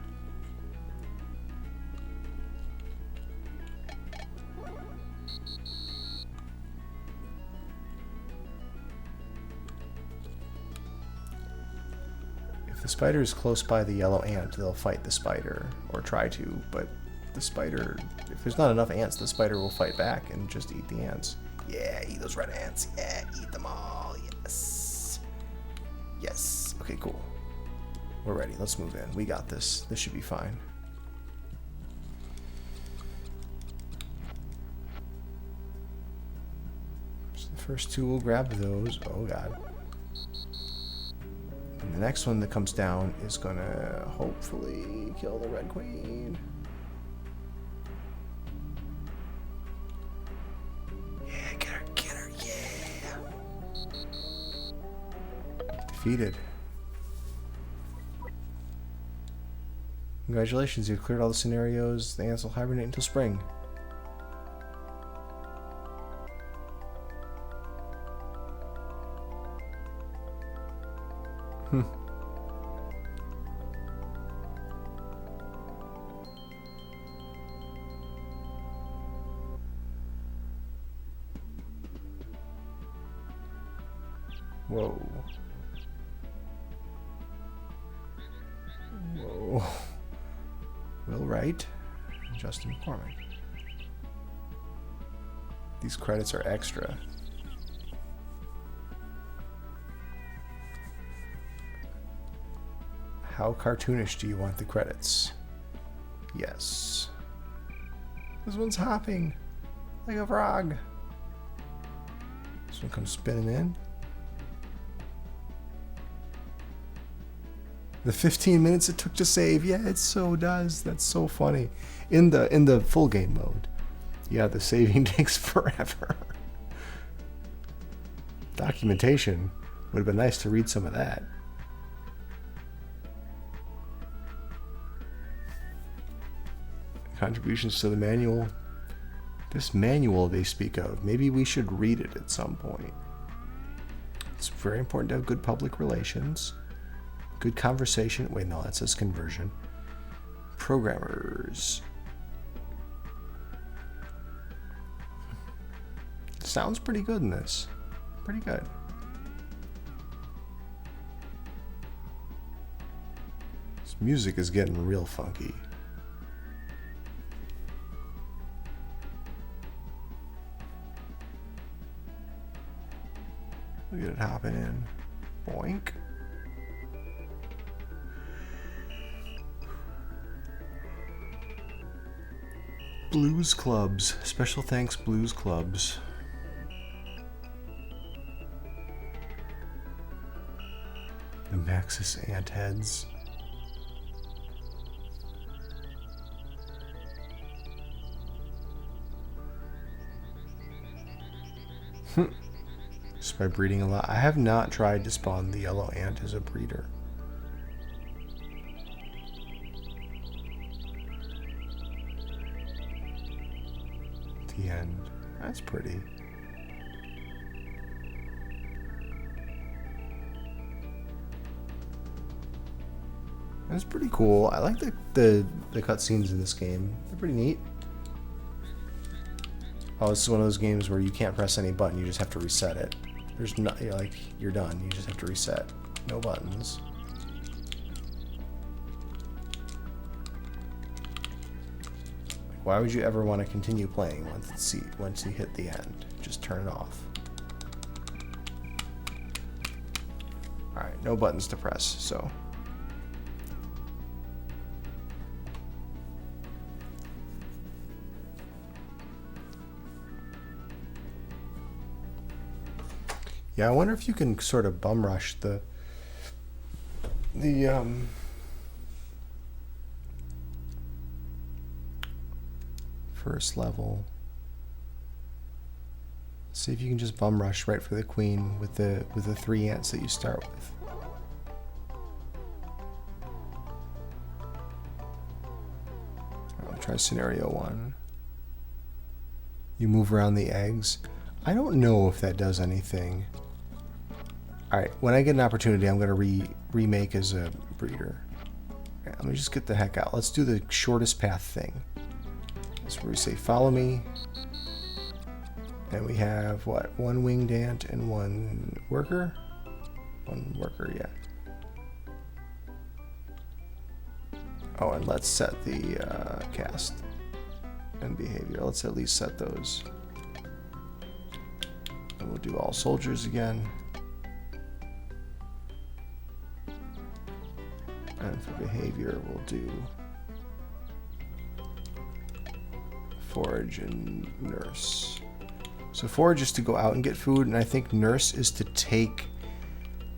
If the spider is close by the yellow ant, they'll fight the spider, or try to, but the spider, if there's not enough ants, the spider will fight back and just eat the ants. Yeah, eat those red ants. Yeah, eat them all. Yes. Yes. Okay, cool. We're ready. Let's move in. We got this. This should be fine. So the first two will grab those. Oh, God. And the next one that comes down is gonna hopefully kill the Red Queen. Yeah, get her, yeah! Defeated. Congratulations, you've cleared all the scenarios. The ants will hibernate until spring. Whoa. Whoa. Will Wright and Justin McCormick. These credits are extra. How cartoonish do you want the credits? Yes. This one's hopping like a frog. This one comes spinning in. The 15 minutes it took to save, yeah, it so does. That's so funny. In the full game mode, yeah, the saving takes forever. Documentation. Would have been nice to read some of that. Contributions to the manual. This manual they speak of, maybe we should read it at some point. It's very important to have good public relations, good conversation. Wait, no, that says conversion. Programmers. Sounds pretty good in this. Pretty good. This music is getting real funky. Look at it hopping in. Boink. Blues Clubs. Special thanks, Blues Clubs. The Maxis ant heads. Just by breeding a lot. I have not tried to spawn the yellow ant as a breeder. The end. That's pretty. That's pretty cool. I like the cutscenes in this game. They're pretty neat. Oh, this is one of those games where you can't press any button. You just have to reset it. There's not, like, you're done. You just have to reset. No buttons. Like, why would you ever want to continue playing once you hit the end? Just turn it off. Alright, no buttons to press, so. Yeah, I wonder if you can sort of bum rush the first level. Let's see if you can just bum rush right for the queen with the 3 ants that you start with. I'll try scenario 1. You move around the eggs. I don't know if that does anything. Alright, when I get an opportunity, I'm going to remake as a breeder. Okay, let me just get the heck out. Let's do the shortest path thing. That's where we say, follow me. And we have, what, 1 winged ant and 1 worker? 1 worker, yeah. Oh, and let's set the cast and behavior. Let's at least set those. And we'll do all soldiers again. And for behavior, we'll do forage and nurse. So forage is to go out and get food, and I think nurse is to take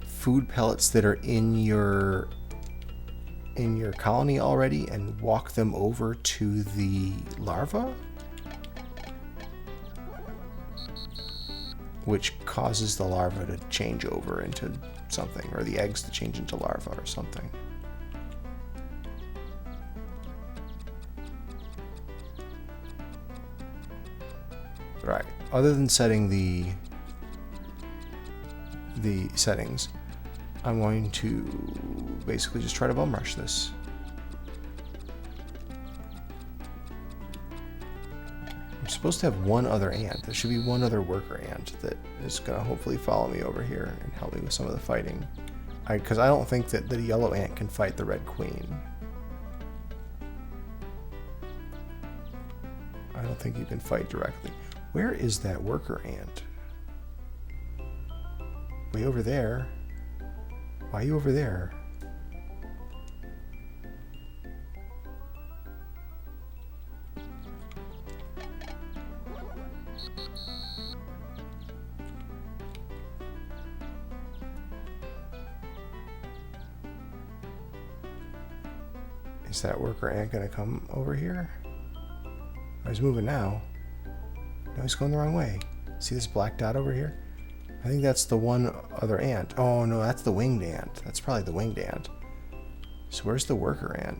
food pellets that are in your colony already and walk them over to the larva, which causes the larva to change over into something, or the eggs to change into larva or something. Right. Other than setting the settings, I'm going to basically just try to bum rush this. I'm supposed to have 1 other ant. There should be 1 other worker ant that is going to hopefully follow me over here and help me with some of the fighting. Because I don't think that the yellow ant can fight the red queen. I don't think you can fight directly. Where is that worker ant? Way over there. Why are you over there? Is that worker ant gonna come over here? Oh, he's moving now. No, he's going the wrong way. See this black dot over here? I think that's the one other ant. Oh no, that's the winged ant. That's probably the winged ant. So where's the worker ant?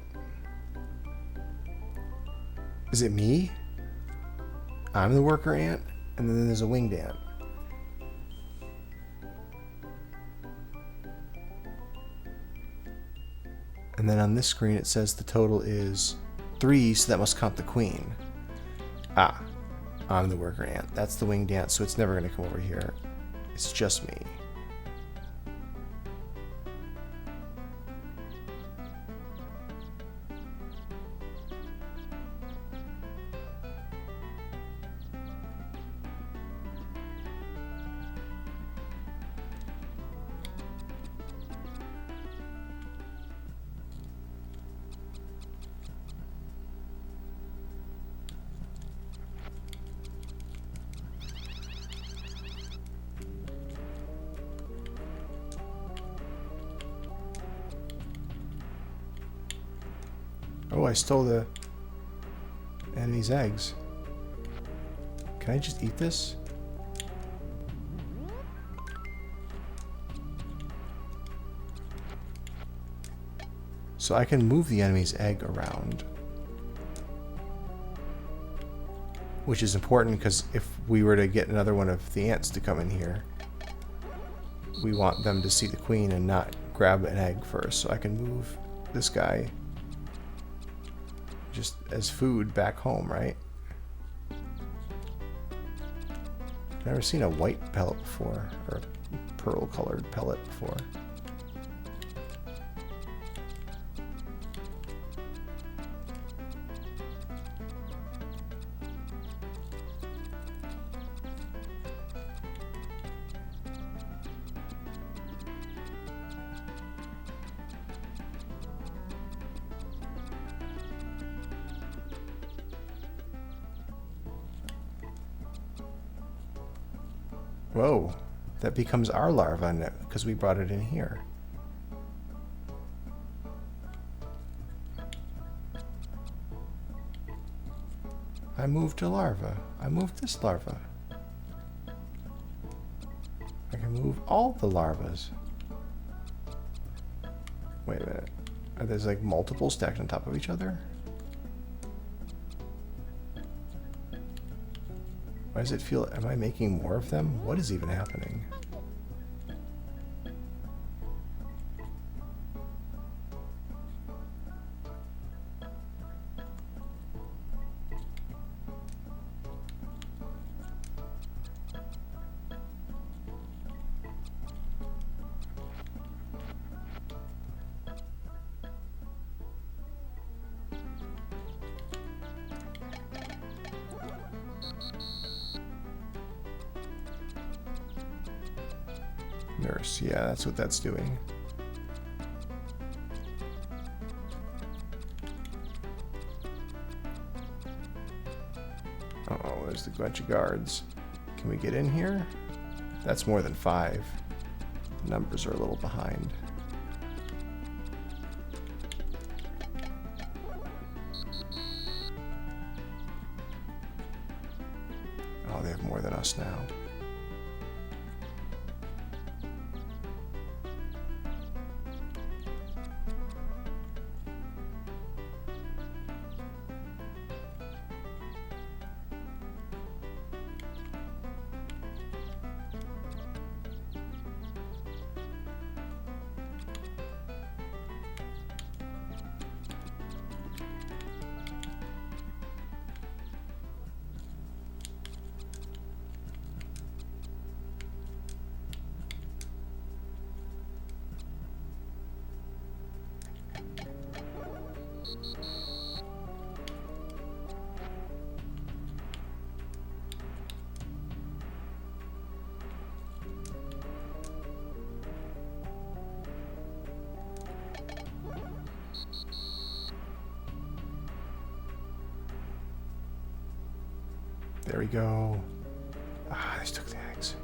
Is it me? I'm the worker ant, and then there's a winged ant. And then on this screen it says the total is 3, so that must count the queen. Ah, I'm the worker ant. That's the winged ant, so it's never going to come over here. It's just me. Oh, I stole the enemy's eggs. Can I just eat this? So I can move the enemy's egg around. Which is important because if we were to get another one of the ants to come in here, we want them to see the queen and not grab an egg first. So I can move this guy just as food back home, right? I've never seen a white pellet before, or a pearl-colored pellet before. Whoa, that becomes our larva now because we brought it in here. I moved a larva. I moved this larva. I can move all the larvas. Wait a minute. Are there like multiple stacked on top of each other? Why does it feel... Am I making more of them? What is even happening? Nurse, yeah, that's what that's doing. Uh-oh, there's the bunch of guards. Can we get in here? That's more than 5. The numbers are a little behind. Oh, they have more than us now. There we go. Ah, they took the eggs.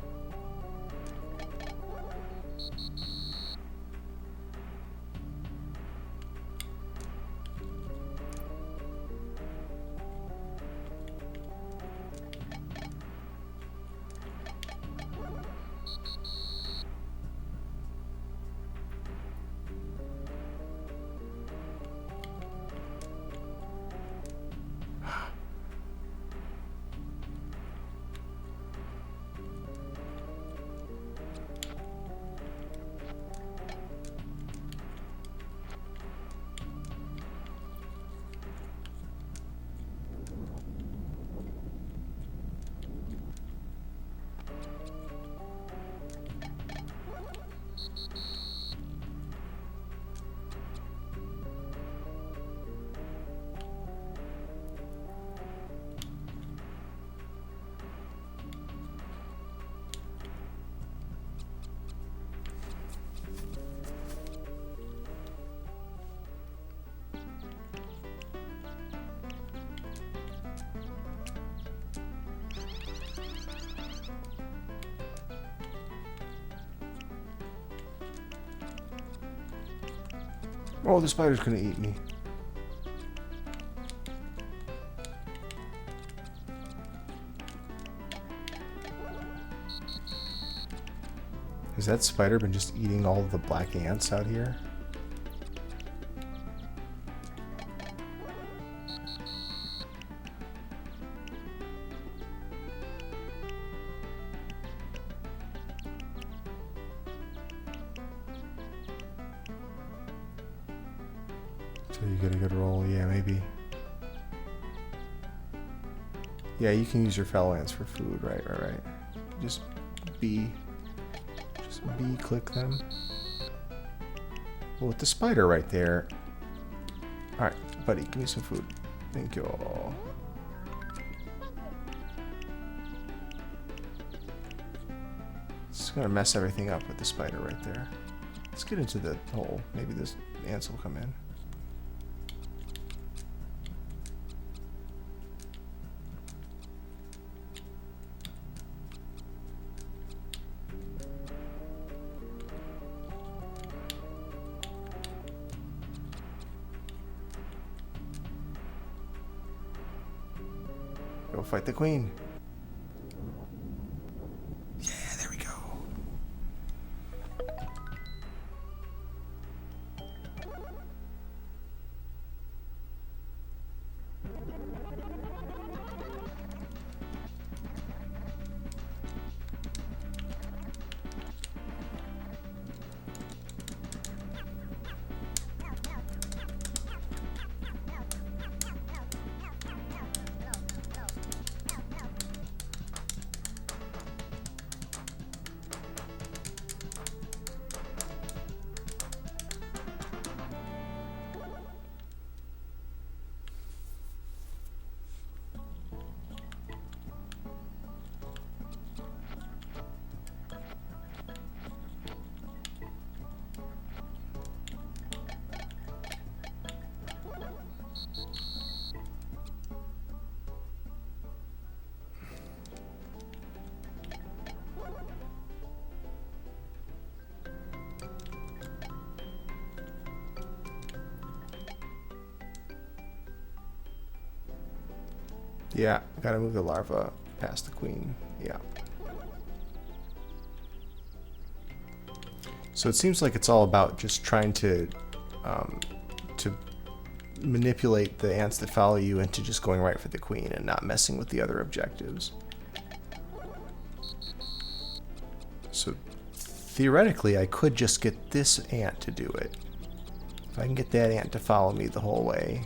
Oh, the spider's gonna eat me. Has that spider been just eating all of the black ants out here? So you get a good roll, yeah, maybe. Yeah, you can use your fellow ants for food, right. Just click them. Well, with the spider right there. Alright, buddy, give me some food. Thank you all. It's gonna mess everything up with the spider right there. Let's get into the hole. Maybe this ants will come in. Go fight the queen. Yeah, there we go. Yeah, gotta move the larva past the queen. Yeah. So it seems like it's all about just trying to manipulate the ants that follow you into just going right for the queen and not messing with the other objectives. So theoretically, I could just get this ant to do it. If I can get that ant to follow me the whole way.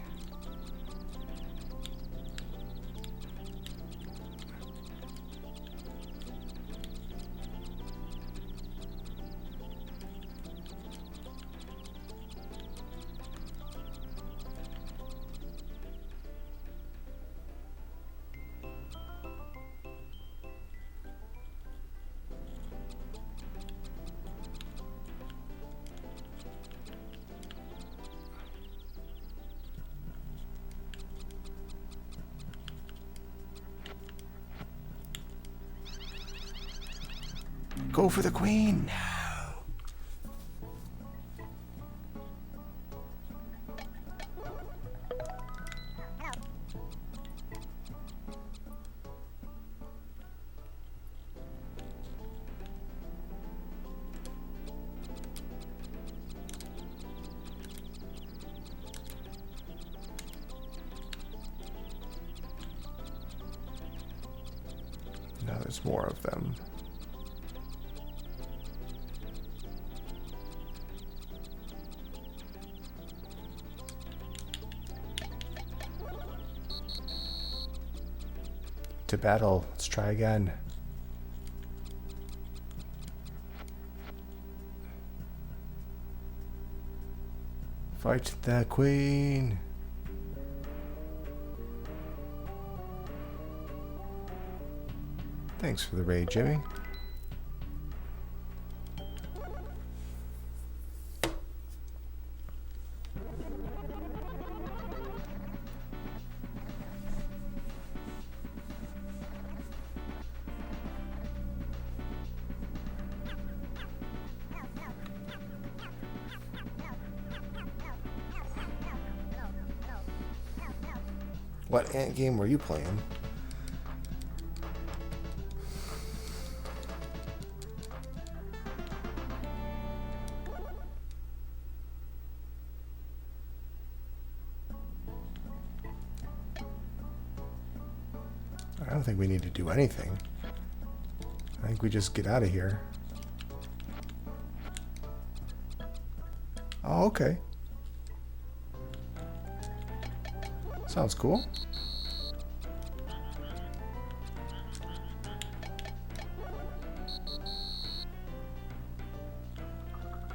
Go for the queen. Now there's more of them. To battle. Let's try again. Fight the queen. Thanks for the raid, Jimmy. What ant game were you playing? I don't think we need to do anything. I think we just get out of here. Oh, okay. Sounds cool.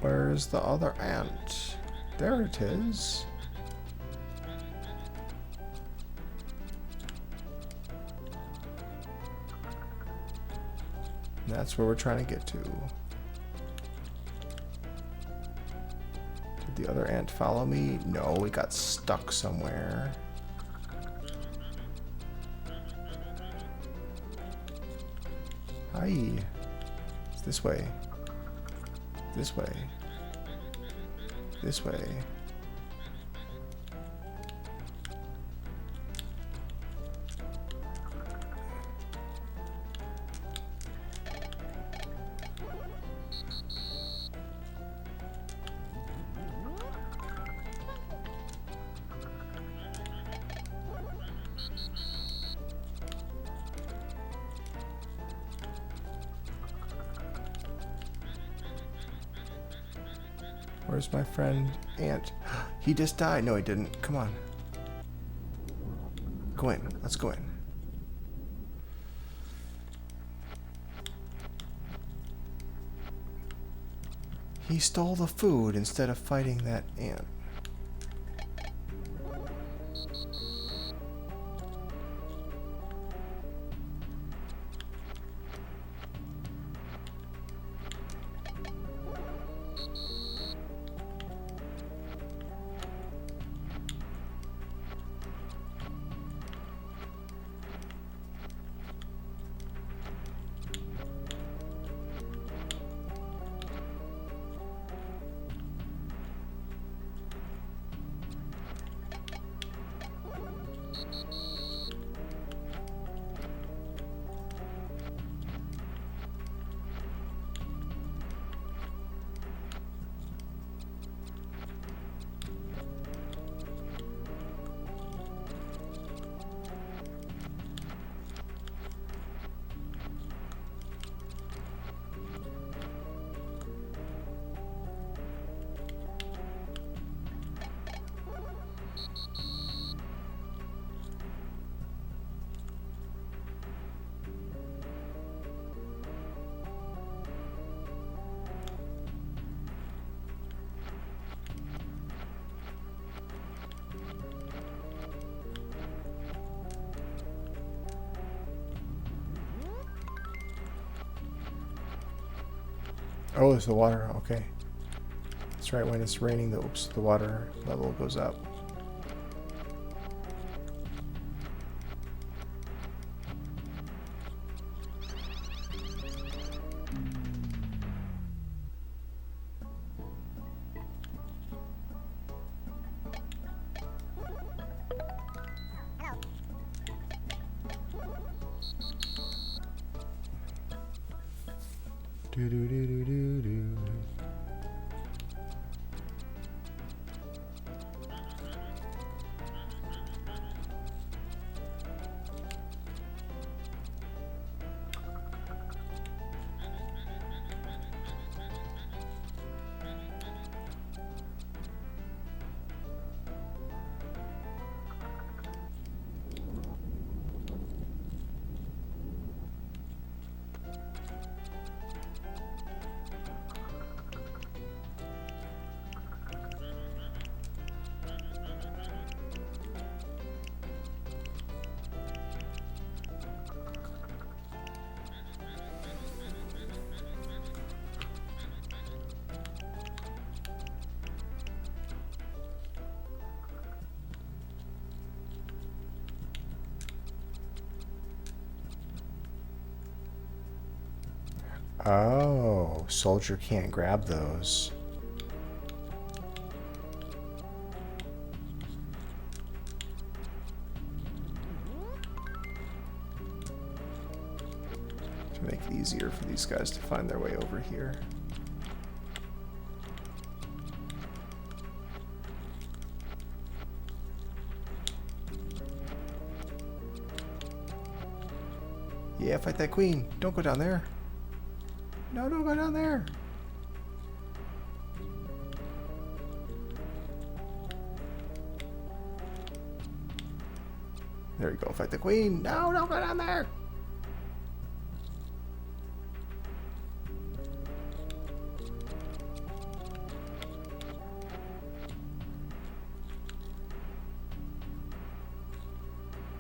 Where's the other ant? There it is. That's where we're trying to get to. Did the other ant follow me? No, it got stuck somewhere. Hi. It's this way. This way. This way. Where's my friend Ant? He just died. No, he didn't. Come on. Go in. Let's go in. He stole the food instead of fighting that ant. Oh, it's the water. Okay. That's right. When it's raining, the water level goes up. Do do do do do do. Oh, soldier can't grab those. to make it easier for these guys to find their way over here. Yeah, fight that queen. Don't go down there. No, don't go down there. There you go. Fight the queen. No, don't go down there.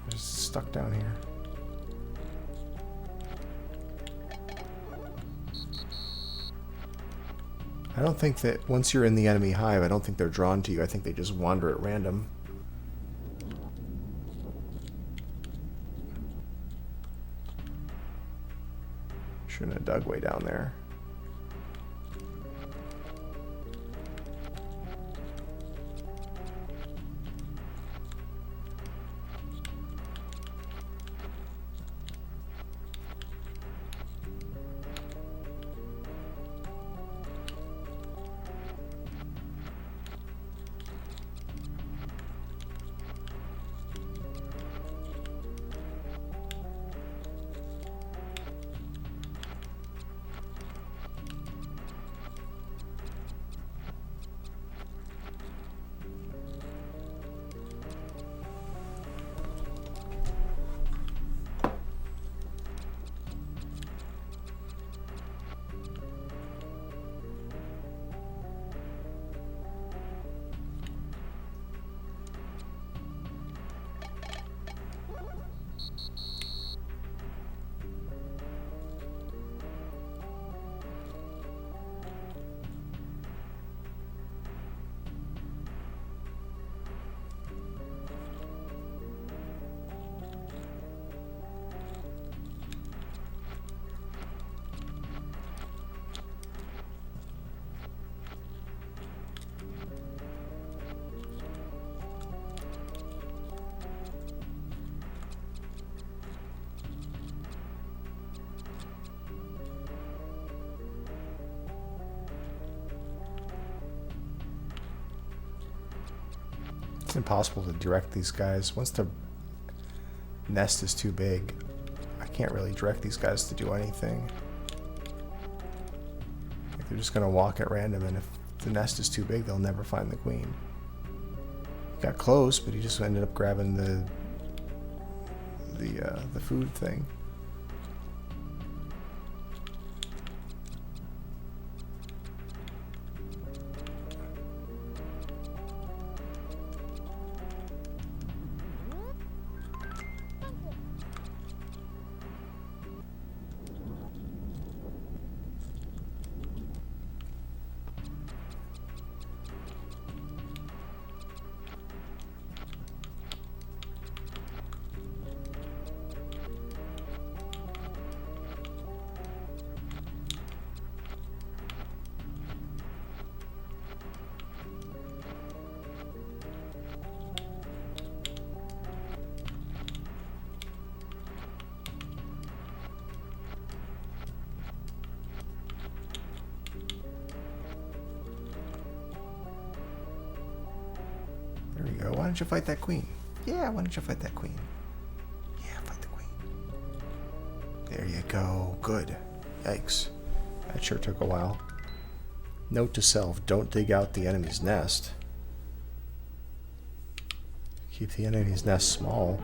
They're just stuck down here. I don't think that once you're in the enemy hive, I don't think they're drawn to you. I think they just wander at random. Shouldn't have dug way down there. It's impossible to direct these guys. Once the nest is too big, I can't really direct these guys to do anything. Like they're just going to walk at random, and if the nest is too big, they'll never find the queen. He got close, but he just ended up grabbing the food thing. There we go. Why don't you fight that queen? Yeah, why don't you fight that queen? Yeah, fight the queen. There you go. Good. Yikes. That sure took a while. Note to self, don't dig out the enemy's nest. Keep the enemy's nest small.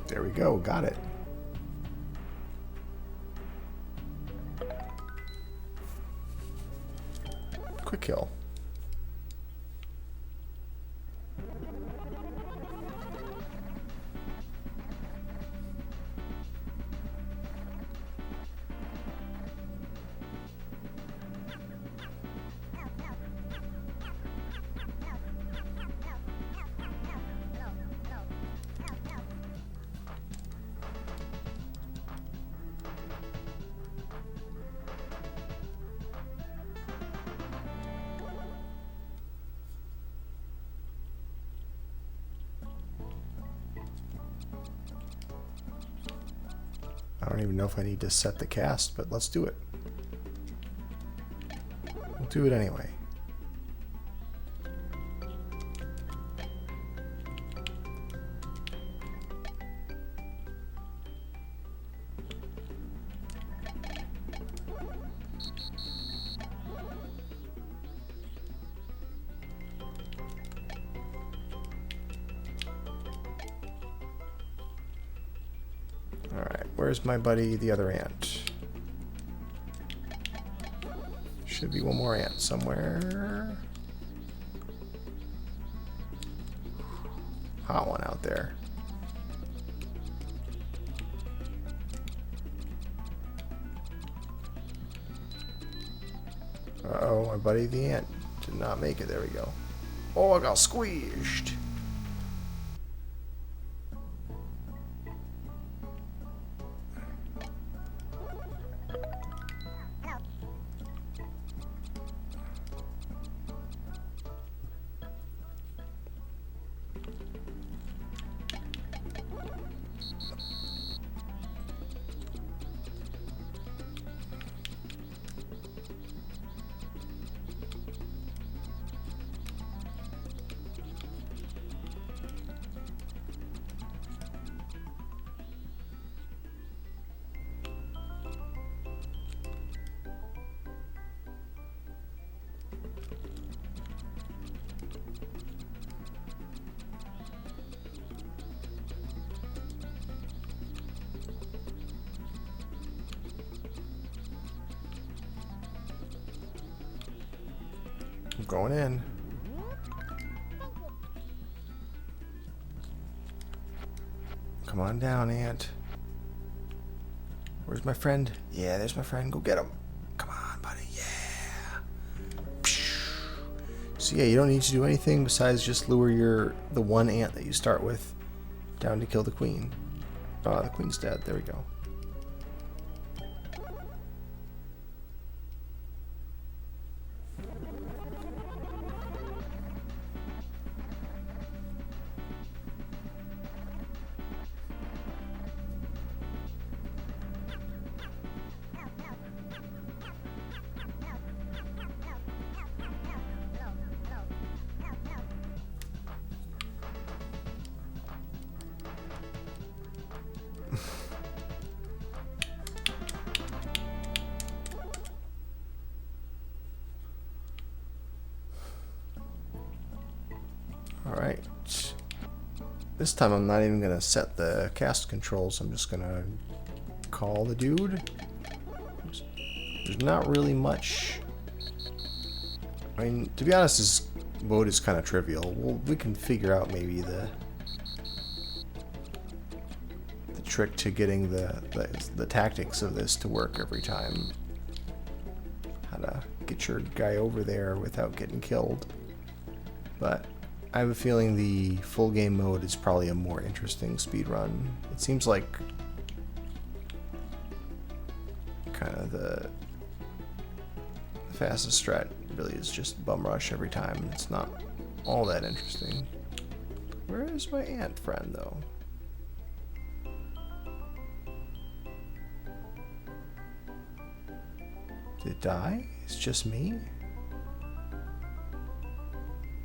There we go, got it. Quick kill. I don't even know if I need to set the cast, but let's do it. We'll do it anyway. Alright, where's my buddy, the other ant? Should be one more ant somewhere. Hot one out there. Uh-oh, my buddy the ant did not make it. There we go. Oh, I got squeezed. I'm going in. Come on down, ant. Where's my friend? Yeah, there's my friend. Go get him. Come on, buddy. Yeah. So yeah, you don't need to do anything besides just lure the one ant that you start with down to kill the queen. Oh, the queen's dead. There we go. Alright. This time I'm not even going to set the cast controls. I'm just going to call the dude. There's not really much. I mean, to be honest, this mode is kind of trivial. We can figure out maybe the trick to getting the tactics of this to work every time. How to get your guy over there without getting killed. But I have a feeling the full game mode is probably a more interesting speed run. It seems like kind of the fastest strat really is just bum rush every time. It's not all that interesting. Where is my ant friend though? Did it die? It's just me?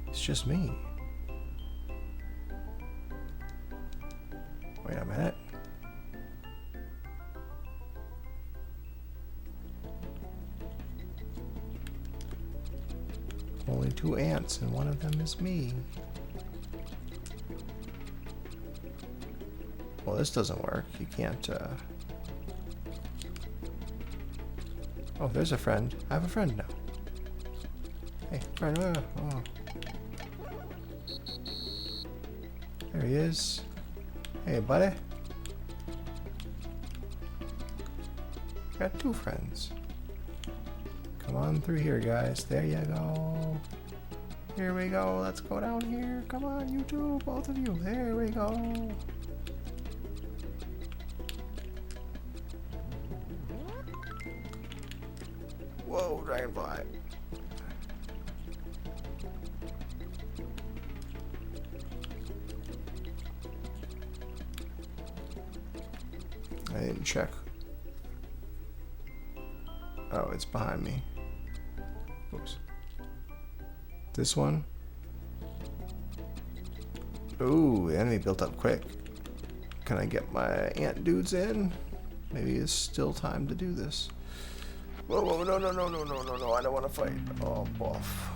It's just me. Wait a minute. Only 2 ants and one of them is me. Well, this doesn't work. You can't, Oh, there's a friend. I have a friend now. Hey, friend. Oh. There he is. Hey, buddy. Got 2 friends. Come on through here, guys. There you go. Here we go. Let's go down here. Come on, you two. Both of you. There we go. Whoa, dragonfly. I didn't check. Oh, it's behind me. Oops. This one? Ooh, the enemy built up quick. Can I get my ant dudes in? Maybe it's still time to do this. Whoa, whoa, no, no, no, no, no, no, no, I don't want to fight. Oh, buff.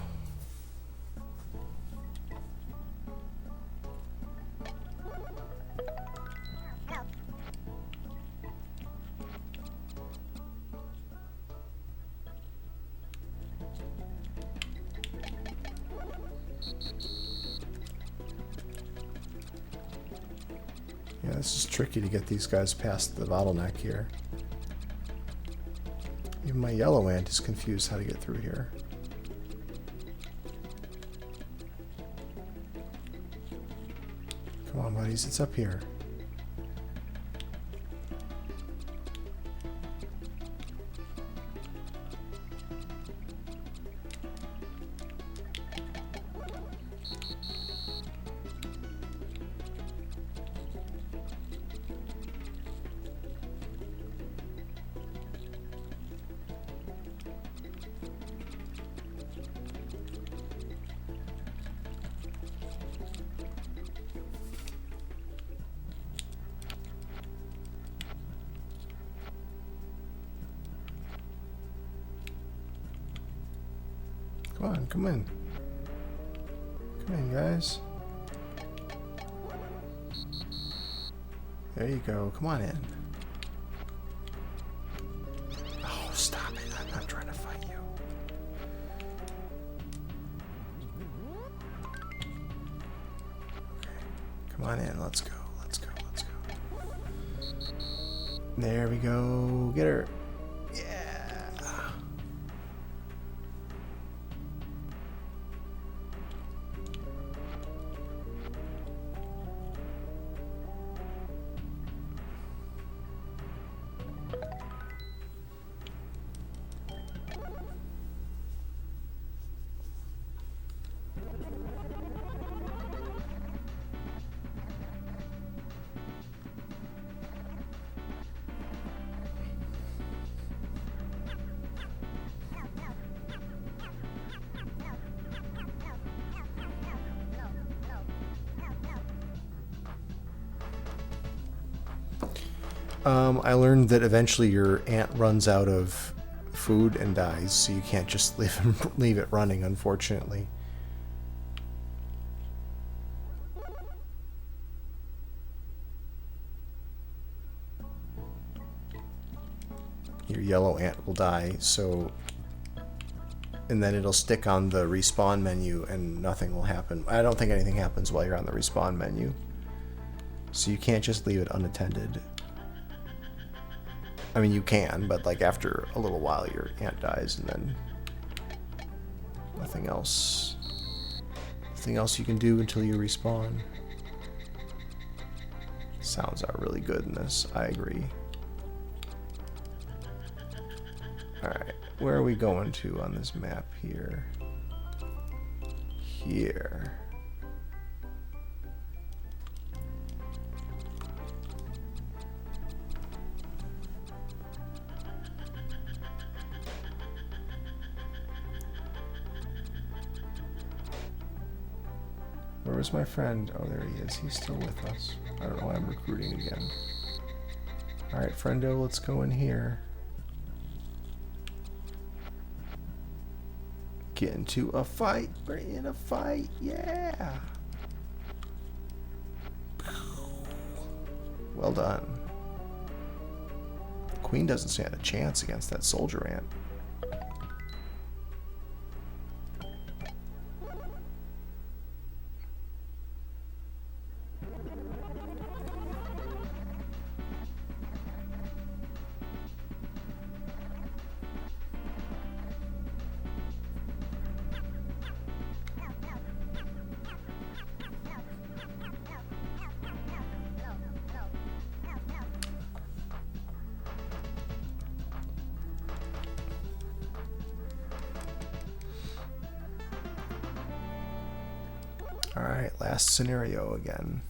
Yeah, this is tricky to get these guys past the bottleneck here. Even my yellow ant is confused how to get through here. Come on, buddies, it's up here. Come on, come in. Come in, guys. There you go. Come on in. Oh, stop it. I'm not trying to fight you. Okay. Come on in. Let's go. Let's go. Let's go. There we go. Get her. I learned that eventually your ant runs out of food and dies, so you can't just leave it running, unfortunately. Your yellow ant will die, so... And then it'll stick on the respawn menu and nothing will happen. I don't think anything happens while you're on the respawn menu. So you can't just leave it unattended. I mean, you can, but like after a little while your ant dies and then nothing else Nothing else you can do until you respawn. Sounds are really good in this. I agree. Alright, where are we going to on this map here? Here. Where was my friend? Oh, there he is. He's still with us. I don't know why I'm recruiting again. Alright, friendo, let's go in here. Get into a fight. We're in a fight. Yeah. Well done. Queen doesn't stand a chance against that soldier ant. Alright, last scenario again.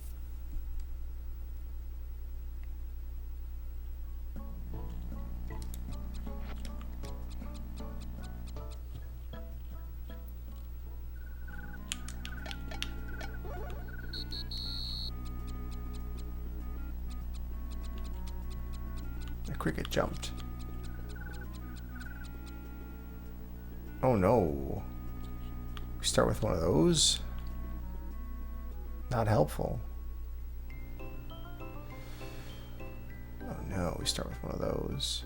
The cricket jumped. Oh no. We start with one of those? Not helpful. Oh no, we start with one of those.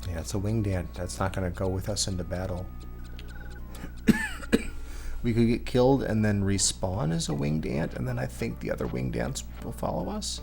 Yeah, it's a winged ant. That's not going to go with us into battle. We could get killed and then respawn as a winged ant, and then I think the other winged ants will follow us.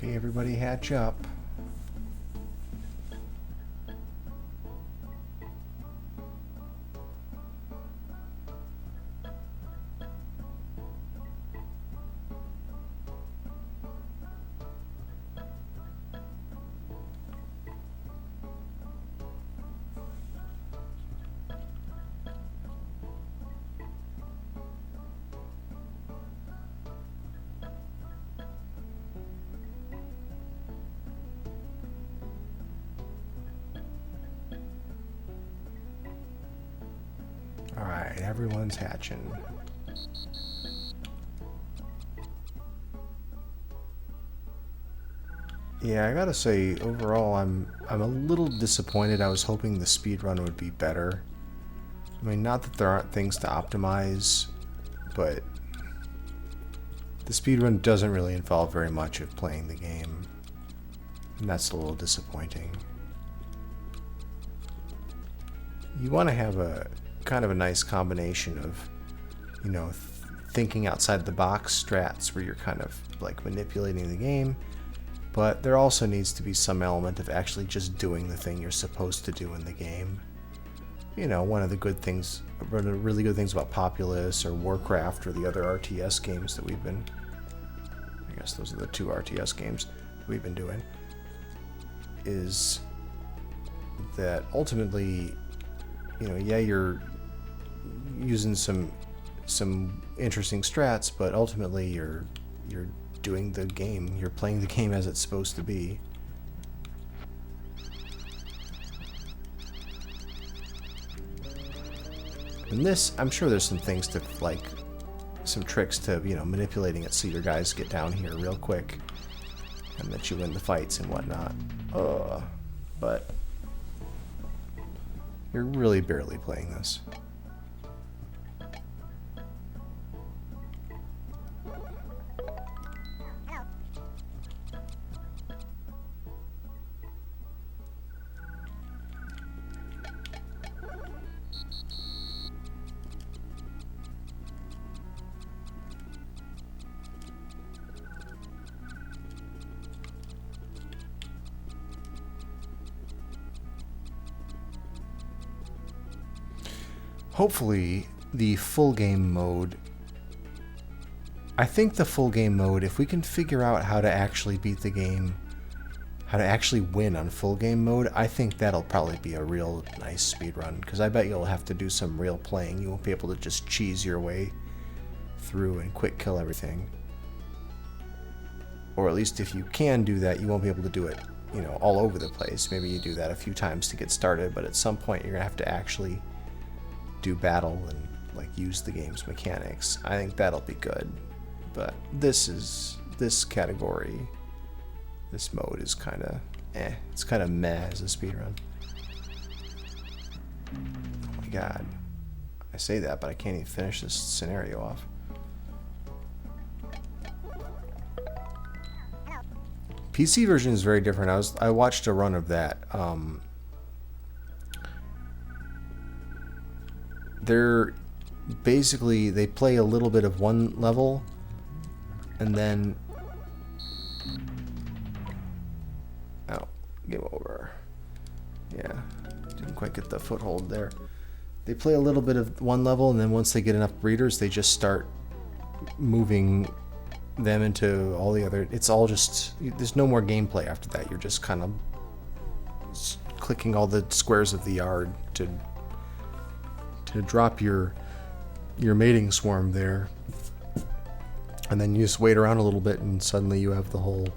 Okay, everybody hatch up. Alright, everyone's hatching. Yeah, I gotta say, overall, I'm a little disappointed. I was hoping the speedrun would be better. I mean, not that there aren't things to optimize, but the speedrun doesn't really involve very much of playing the game. And that's a little disappointing. You want to have a kind of a nice combination of, you know, thinking outside the box strats where you're kind of like manipulating the game, but there also needs to be some element of actually just doing the thing you're supposed to do in the game. You know, one of the really good things about Populous or Warcraft or the other RTS games that we've been, I guess those are the two RTS games that we've been doing, is that ultimately, you know, yeah, you're using some interesting strats, but ultimately you're doing the game. You're playing the game as it's supposed to be. And this, I'm sure there's some things to, like, some tricks to, you know, manipulating it so your guys get down here real quick and that you win the fights and whatnot. But you're really barely playing this. Hopefully, the full game mode, I think the full game mode, if we can figure out how to actually beat the game, how to actually win on full game mode, I think that'll probably be a real nice speedrun, because I bet you'll have to do some real playing. You won't be able to just cheese your way through and quick kill everything. Or at least if you can do that, you won't be able to do it, you know, all over the place. Maybe you do that a few times to get started, but at some point you're going to have to actually do battle and like use the game's mechanics. I think that'll be good. But this category, this mode is kind of it's kind of meh as a speedrun. Oh my god. I say that, but I can't even finish this scenario off. PC version is very different. I watched a run of that. They're basically, they play a little bit of one level and then game over. Yeah, didn't quite get the foothold there. They play a little bit of one level, and then once they get enough breeders, they just start moving them into all the other. It's all just, there's no more gameplay after that. You're just kind of clicking all the squares of the yard to drop your mating swarm there, and then you just wait around a little bit, and suddenly you have the whole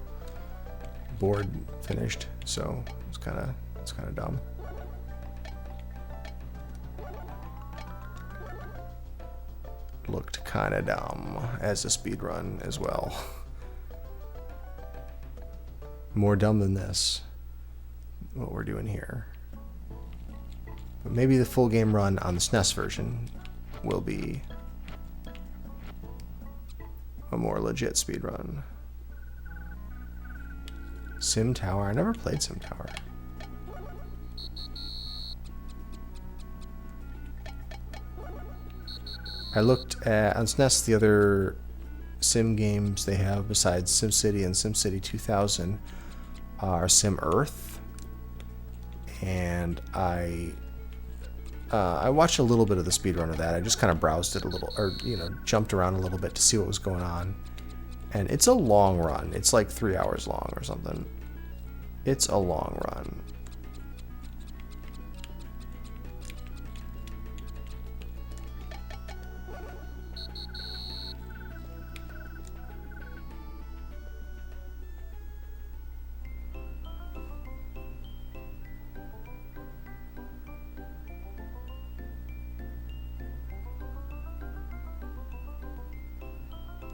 board finished. So it's kind of dumb. Looked kind of dumb as a speedrun as well. More dumb than this, what we're doing here. But maybe the full game run on the SNES version will be a more legit speedrun. Sim Tower. I never played Sim Tower. I looked at on SNES the other sim games they have besides SimCity and SimCity 2000 are SimEarth, and I watched a little bit of the speedrun of that. I just kind of browsed it a little, or jumped around a little bit to see what was going on. And it's a long run. It's like 3 hours long or something. It's a long run.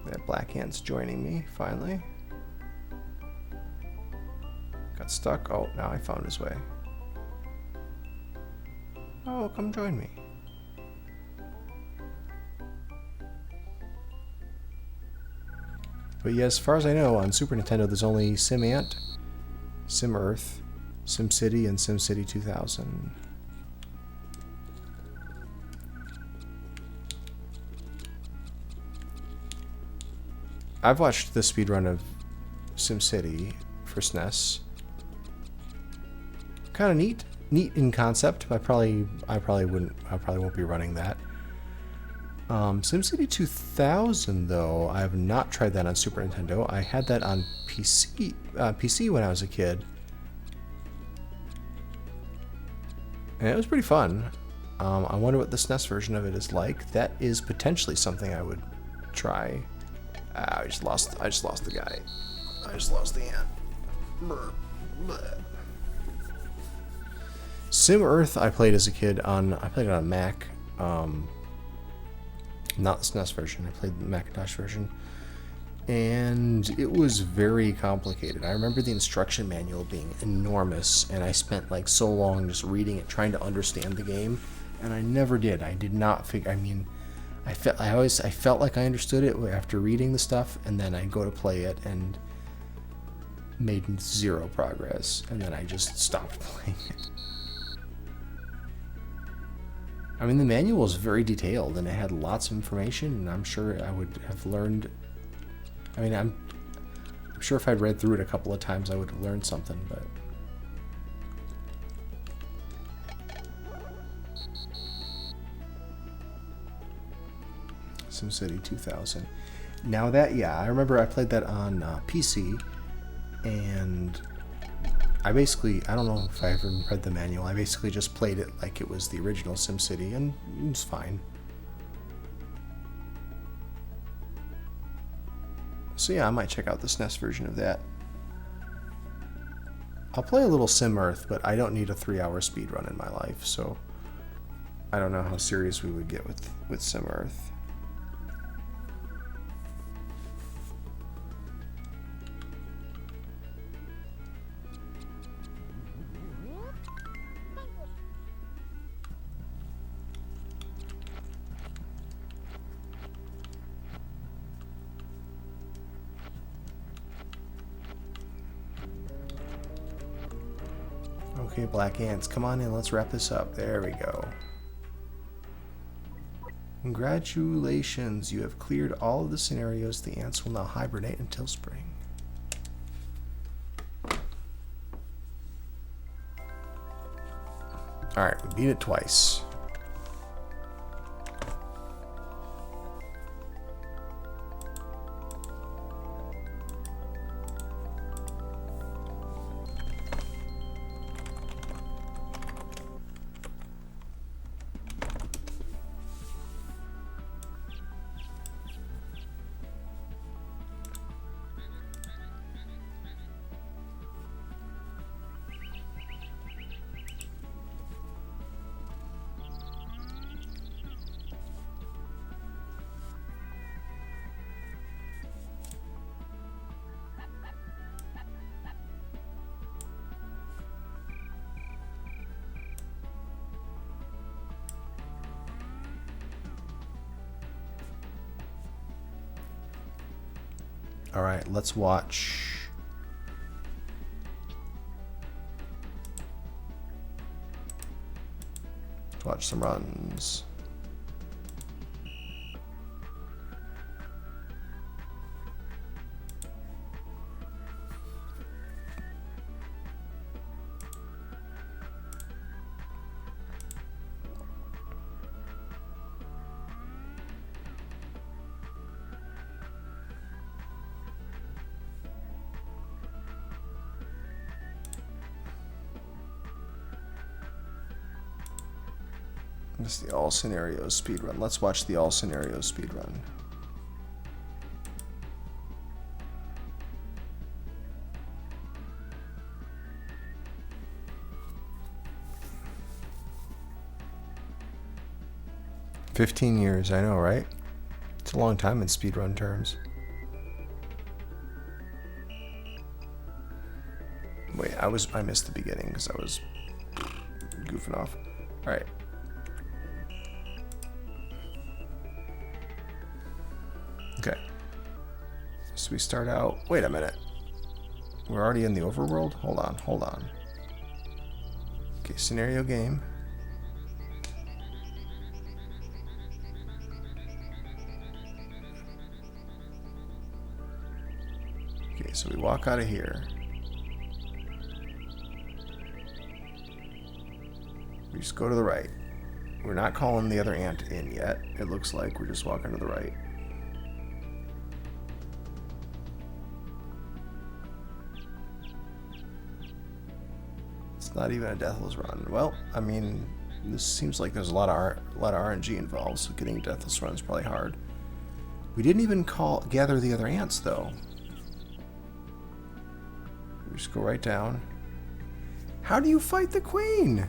That black ant's joining me, finally. Got stuck. Oh, now I found his way. Oh, come join me. But yeah, as far as I know, on Super Nintendo, there's only SimAnt, SimEarth, SimCity, and SimCity 2000. I've watched the speedrun of SimCity for SNES. Kind of neat in concept. I probably won't be running that. SimCity 2000 though, I have not tried that on Super Nintendo. I had that on PC when I was a kid, and it was pretty fun. I wonder what the SNES version of it is like. That is potentially something I would try. I just lost the guy. I just lost the ant. SimEarth I played as a kid on Mac. Not the SNES version. I played the Macintosh version. And it was very complicated. I remember the instruction manual being enormous, and I spent like so long just reading it, trying to understand the game, and I never did. I did not figure. I mean, I felt like I understood it after reading the stuff, and then I'd go to play it and made zero progress, and then I just stopped playing it. I mean, the manual was very detailed, and it had lots of information, and I'm sure I would have learned. I mean, I'm sure if I'd read through it a couple of times, I would have learned something, but. SimCity 2000. Now that, yeah, I remember I played that on PC, and I don't know if I ever read the manual. I basically just played it like it was the original SimCity, and it was fine. So yeah, I might check out the SNES version of that. I'll play a little SimEarth, but I don't need a 3-hour speedrun in my life, so I don't know how serious we would get with SimEarth. Okay, black ants, come on in, let's wrap this up. There we go. Congratulations, you have cleared all of the scenarios. The ants will now hibernate until spring. Alright, we beat it twice. All right, let's watch. Watch some runs. This is the all scenarios speedrun. Let's watch the all scenarios speedrun. "15 years, I know, right? It's a long time in speedrun terms." Wait, I missed the beginning because I was goofing off. All right. Okay. So we start out. Wait a minute. We're already in the overworld? Hold on. Okay, scenario game. Okay, so we walk out of here. We just go to the right. We're not calling the other ant in yet. It looks like we're just walking to the right. It's not even a deathless run. Well, I mean, this seems like there's a lot of RNG involved, so getting a deathless run is probably hard. We didn't even gather the other ants, though. We just go right down. How do you fight the queen?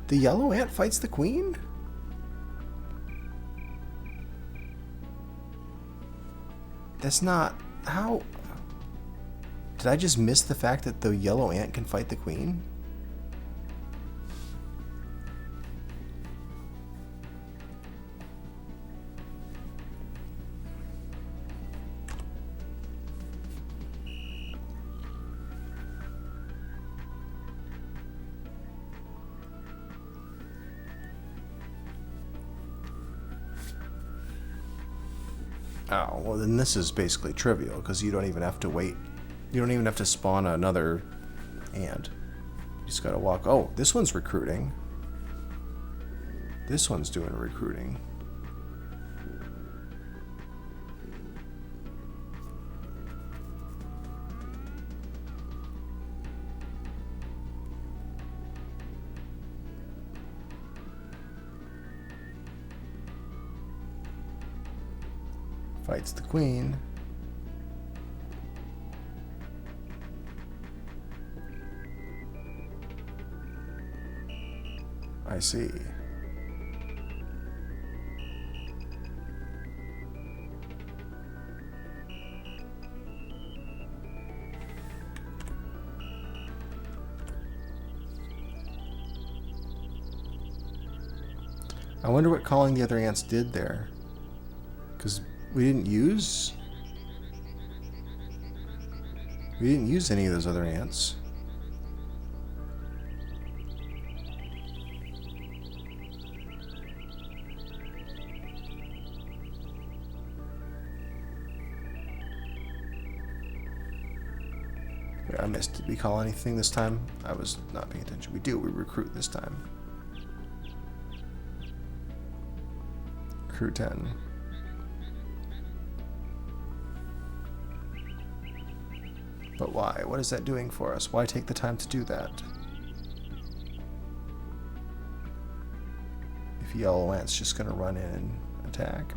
The yellow ant fights the queen? That's not... How... Did I just miss the fact that the yellow ant can fight the queen? Oh, well then this is basically trivial, because you don't even have to wait. You don't even have to spawn another ant. You just gotta walk. Oh, this one's recruiting. This one's doing recruiting. Fights the queen. I see. I wonder what calling the other ants did there. Because we didn't use any of those other ants. I missed. Did we call anything this time? I was not paying attention. We do. We recruit this time. Recruit 10. But why? What is that doing for us? Why take the time to do that? If yellow ant's just gonna run in and attack.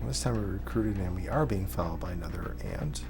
This time we recruited and we are being followed by another ant.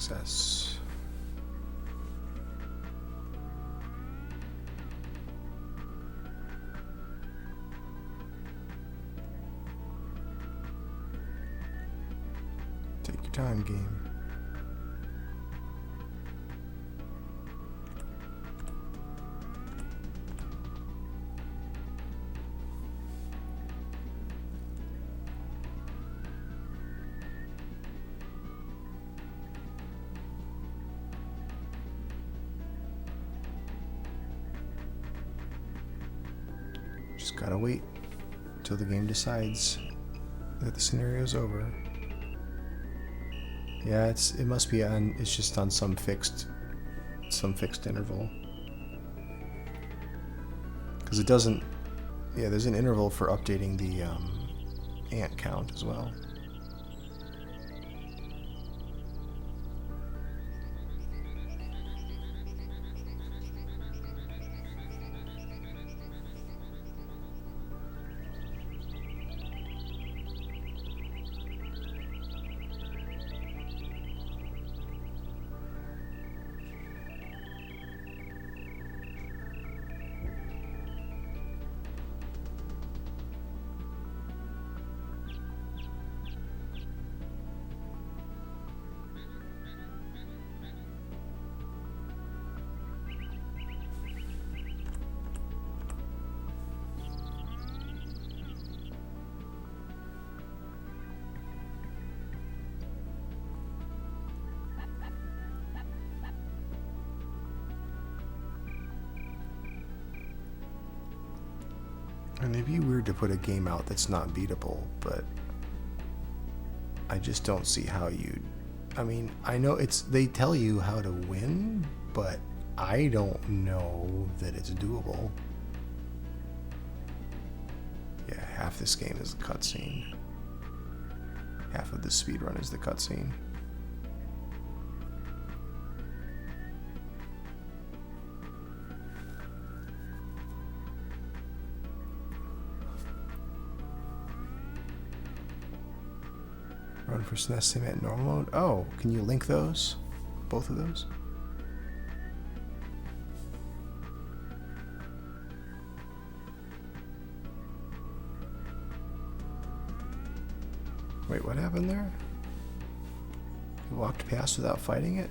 access. Take your time, game. Just gotta wait until the game decides that the scenario's over. Yeah, it must be on. It's just on some fixed interval. Because it doesn't. Yeah, there's an interval for updating the ant count as well. And it'd be weird to put a game out that's not beatable, but I just don't see how you. I mean, I know they tell you how to win, but I don't know that it's doable. Yeah, half this game is the cutscene. Half of the speedrun is the cutscene. Run for SNES SimAnt normal mode. Oh, can you link those? Both of those? Wait, what happened there? You walked past without fighting it?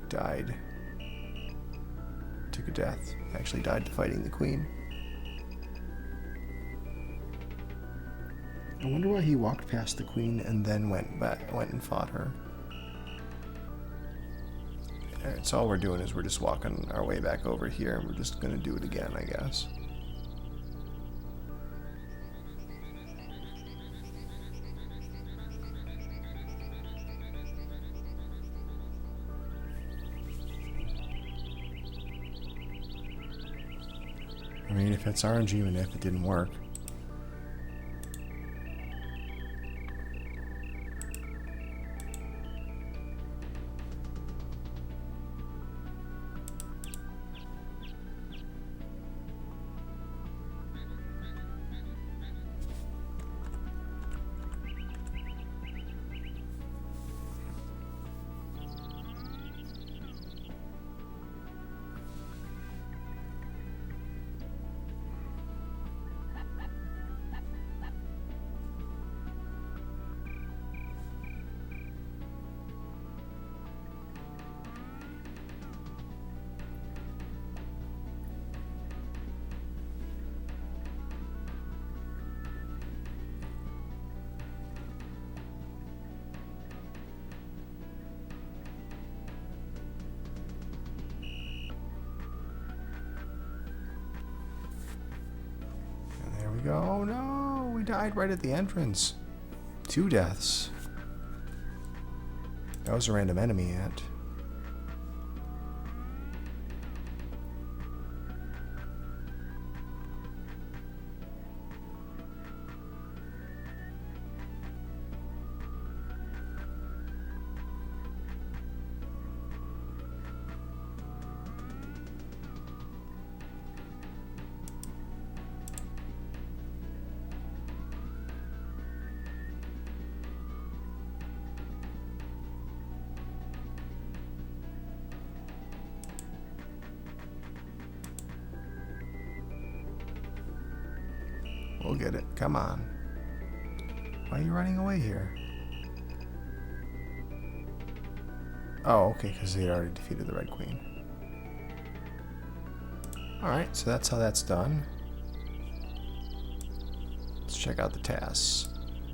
Died. Took a death. Actually died fighting the queen. I wonder why he walked past the queen and then went and fought her. Alright, so all we're doing is we're just walking our way back over here, and we're just gonna do it again, I guess. I mean, if it's RNG, even if it didn't work. Oh no, we died right at the entrance. 2 deaths. That was a random enemy ant. You'll get it. Come on. Why are you running away here? Oh, okay, because they had already defeated the Red Queen. Alright, so that's how that's done. Let's check out the tasks.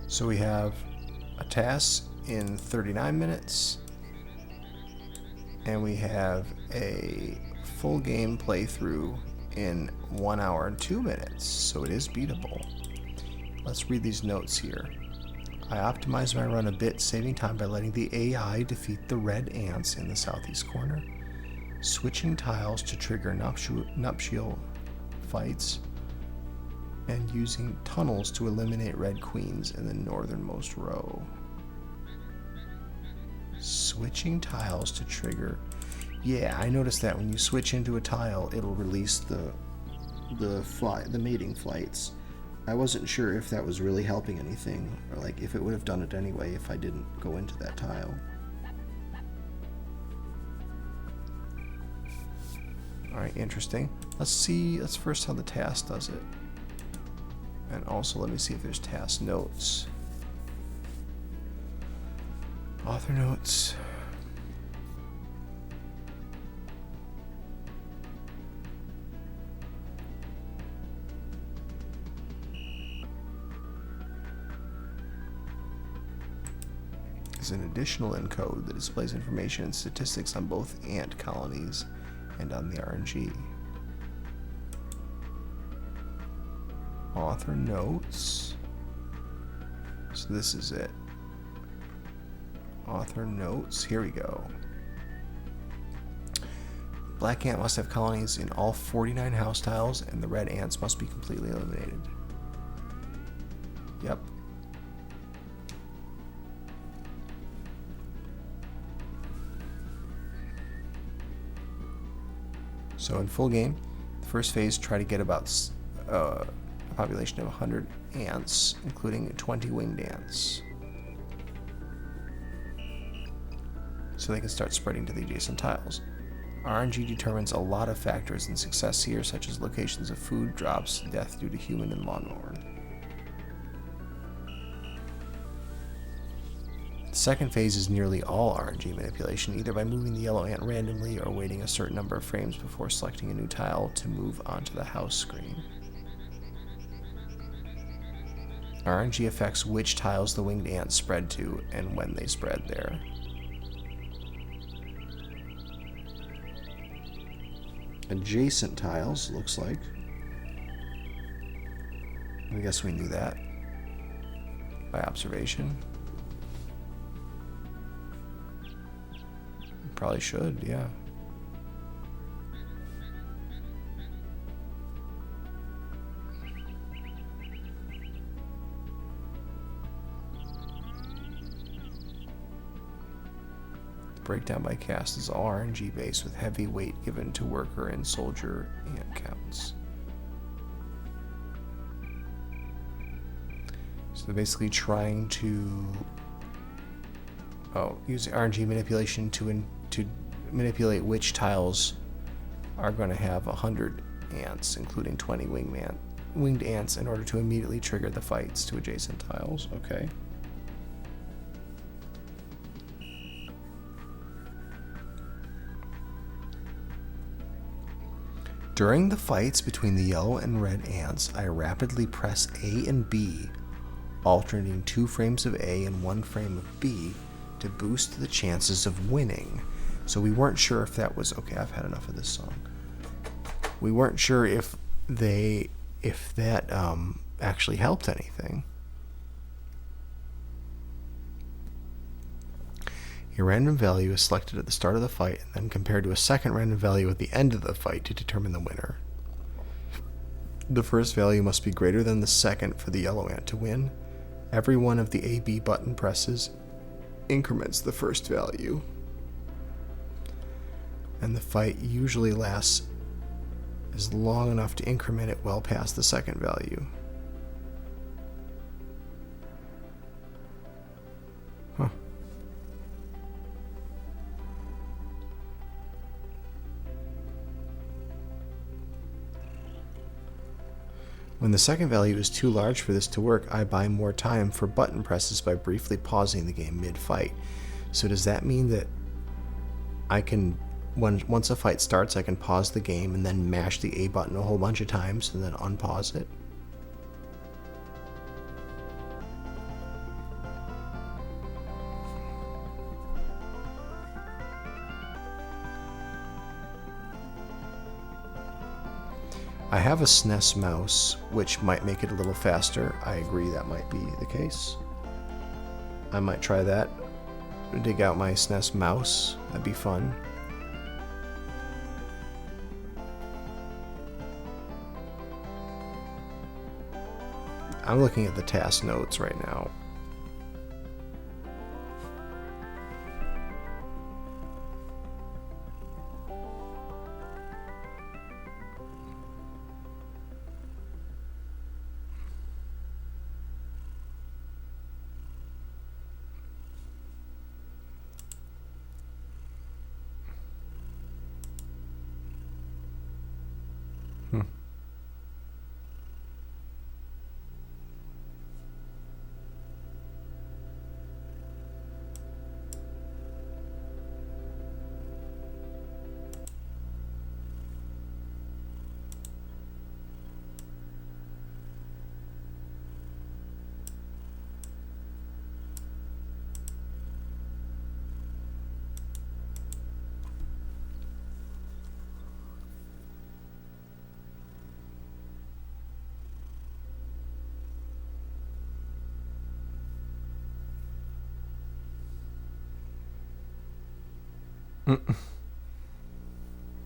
So we have a task in 39 minutes, and we have a full game playthrough in 1 hour and 2 minutes, so it is beatable. Let's read these notes here. I optimized my run a bit, saving time by letting the AI defeat the red ants in the southeast corner, switching tiles to trigger nuptial fights, and using tunnels to eliminate red queens in the northernmost row. Switching tiles to trigger. Yeah, I noticed that when you switch into a tile, it'll release the mating flights. I wasn't sure if that was really helping anything, or like if it would have done it anyway if I didn't go into that tile. Alright, interesting. Let's first how the task does it. And also let me see if there's task notes. Author notes. Is an additional encode that displays information and statistics on both ant colonies and on the RNG. Author notes. So this is it. Author notes. Here we go. Black ant must have colonies in all 49 house tiles, and the red ants must be completely eliminated. Yep. So in full game, the first phase, try to get about a population of 100 ants, including 20 winged ants, so they can start spreading to the adjacent tiles. RNG determines a lot of factors in success here, such as locations of food, drops, death due to human and lawnmower. The second phase is nearly all RNG manipulation, either by moving the yellow ant randomly or waiting a certain number of frames before selecting a new tile to move onto the house screen. RNG affects which tiles the winged ants spread to and when they spread there. Adjacent tiles, looks like. I guess we knew that by observation. Probably should, yeah. The breakdown by caste is all RNG based, with heavy weight given to worker and soldier ant counts. So they're basically trying to use RNG manipulation to manipulate which tiles are going to have 100 ants, including 20 winged ants, in order to immediately trigger the fights to adjacent tiles. Okay. During the fights between the yellow and red ants, I rapidly press A and B, alternating 2 frames of A and 1 frame of B to boost the chances of winning. So we weren't sure if that was okay. I've had enough of this song. We weren't sure if that actually helped anything. A random value is selected at the start of the fight and then compared to a second random value at the end of the fight to determine the winner. The first value must be greater than the second for the yellow ant to win. Every one of the A-B button presses increments the first value, and the fight usually lasts as long enough to increment it well past the second value. Huh. When the second value is too large for this to work, I buy more time for button presses by briefly pausing the game mid-fight. So does that mean that I can, once a fight starts, I can pause the game and then mash the A button a whole bunch of times and then unpause it? I have a SNES mouse, which might make it a little faster. I agree that might be the case. I might try that. Dig out my SNES mouse. That'd be fun. I'm looking at the task notes right now.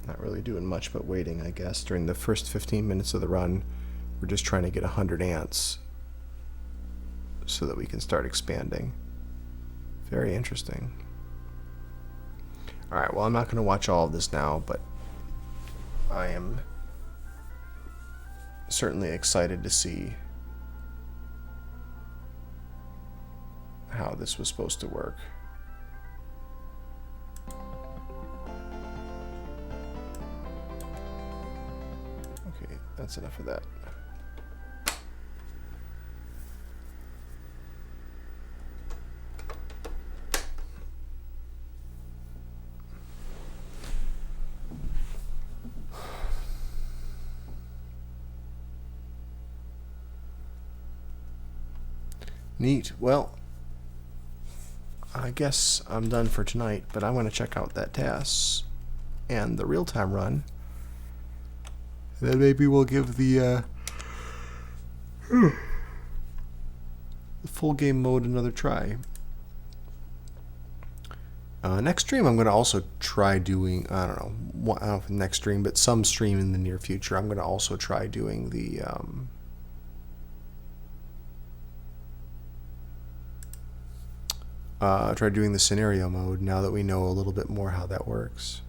Not really doing much but waiting, I guess. During the first 15 minutes of the run, we're just trying to get 100 ants so that we can start expanding. Very interesting. Alright, well, I'm not going to watch all of this now, but I am certainly excited to see how this was supposed to work. Okay, that's enough of that. Neat. Well, I guess I'm done for tonight, but I want to check out that task and the real-time run. Then maybe we'll give the full game mode another try. Next stream, I'm going to also try doing, I don't know if next stream, but some stream in the near future, I'm going to also try doing the scenario mode now that we know a little bit more how that works.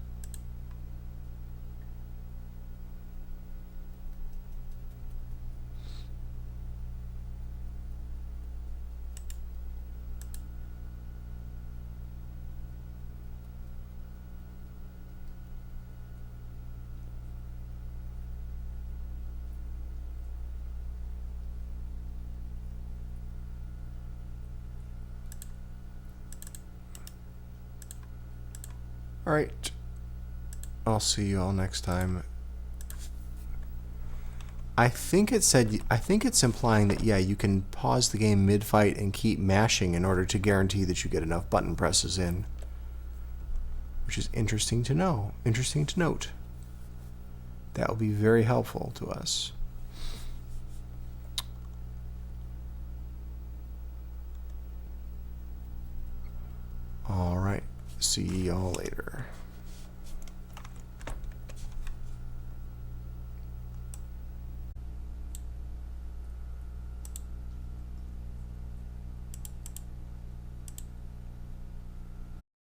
Alright, I'll see you all next time. I think it's implying that, yeah, you can pause the game mid-fight and keep mashing in order to guarantee that you get enough button presses in. Which is interesting to know, interesting to note. That will be very helpful to us. Alright. See y'all later.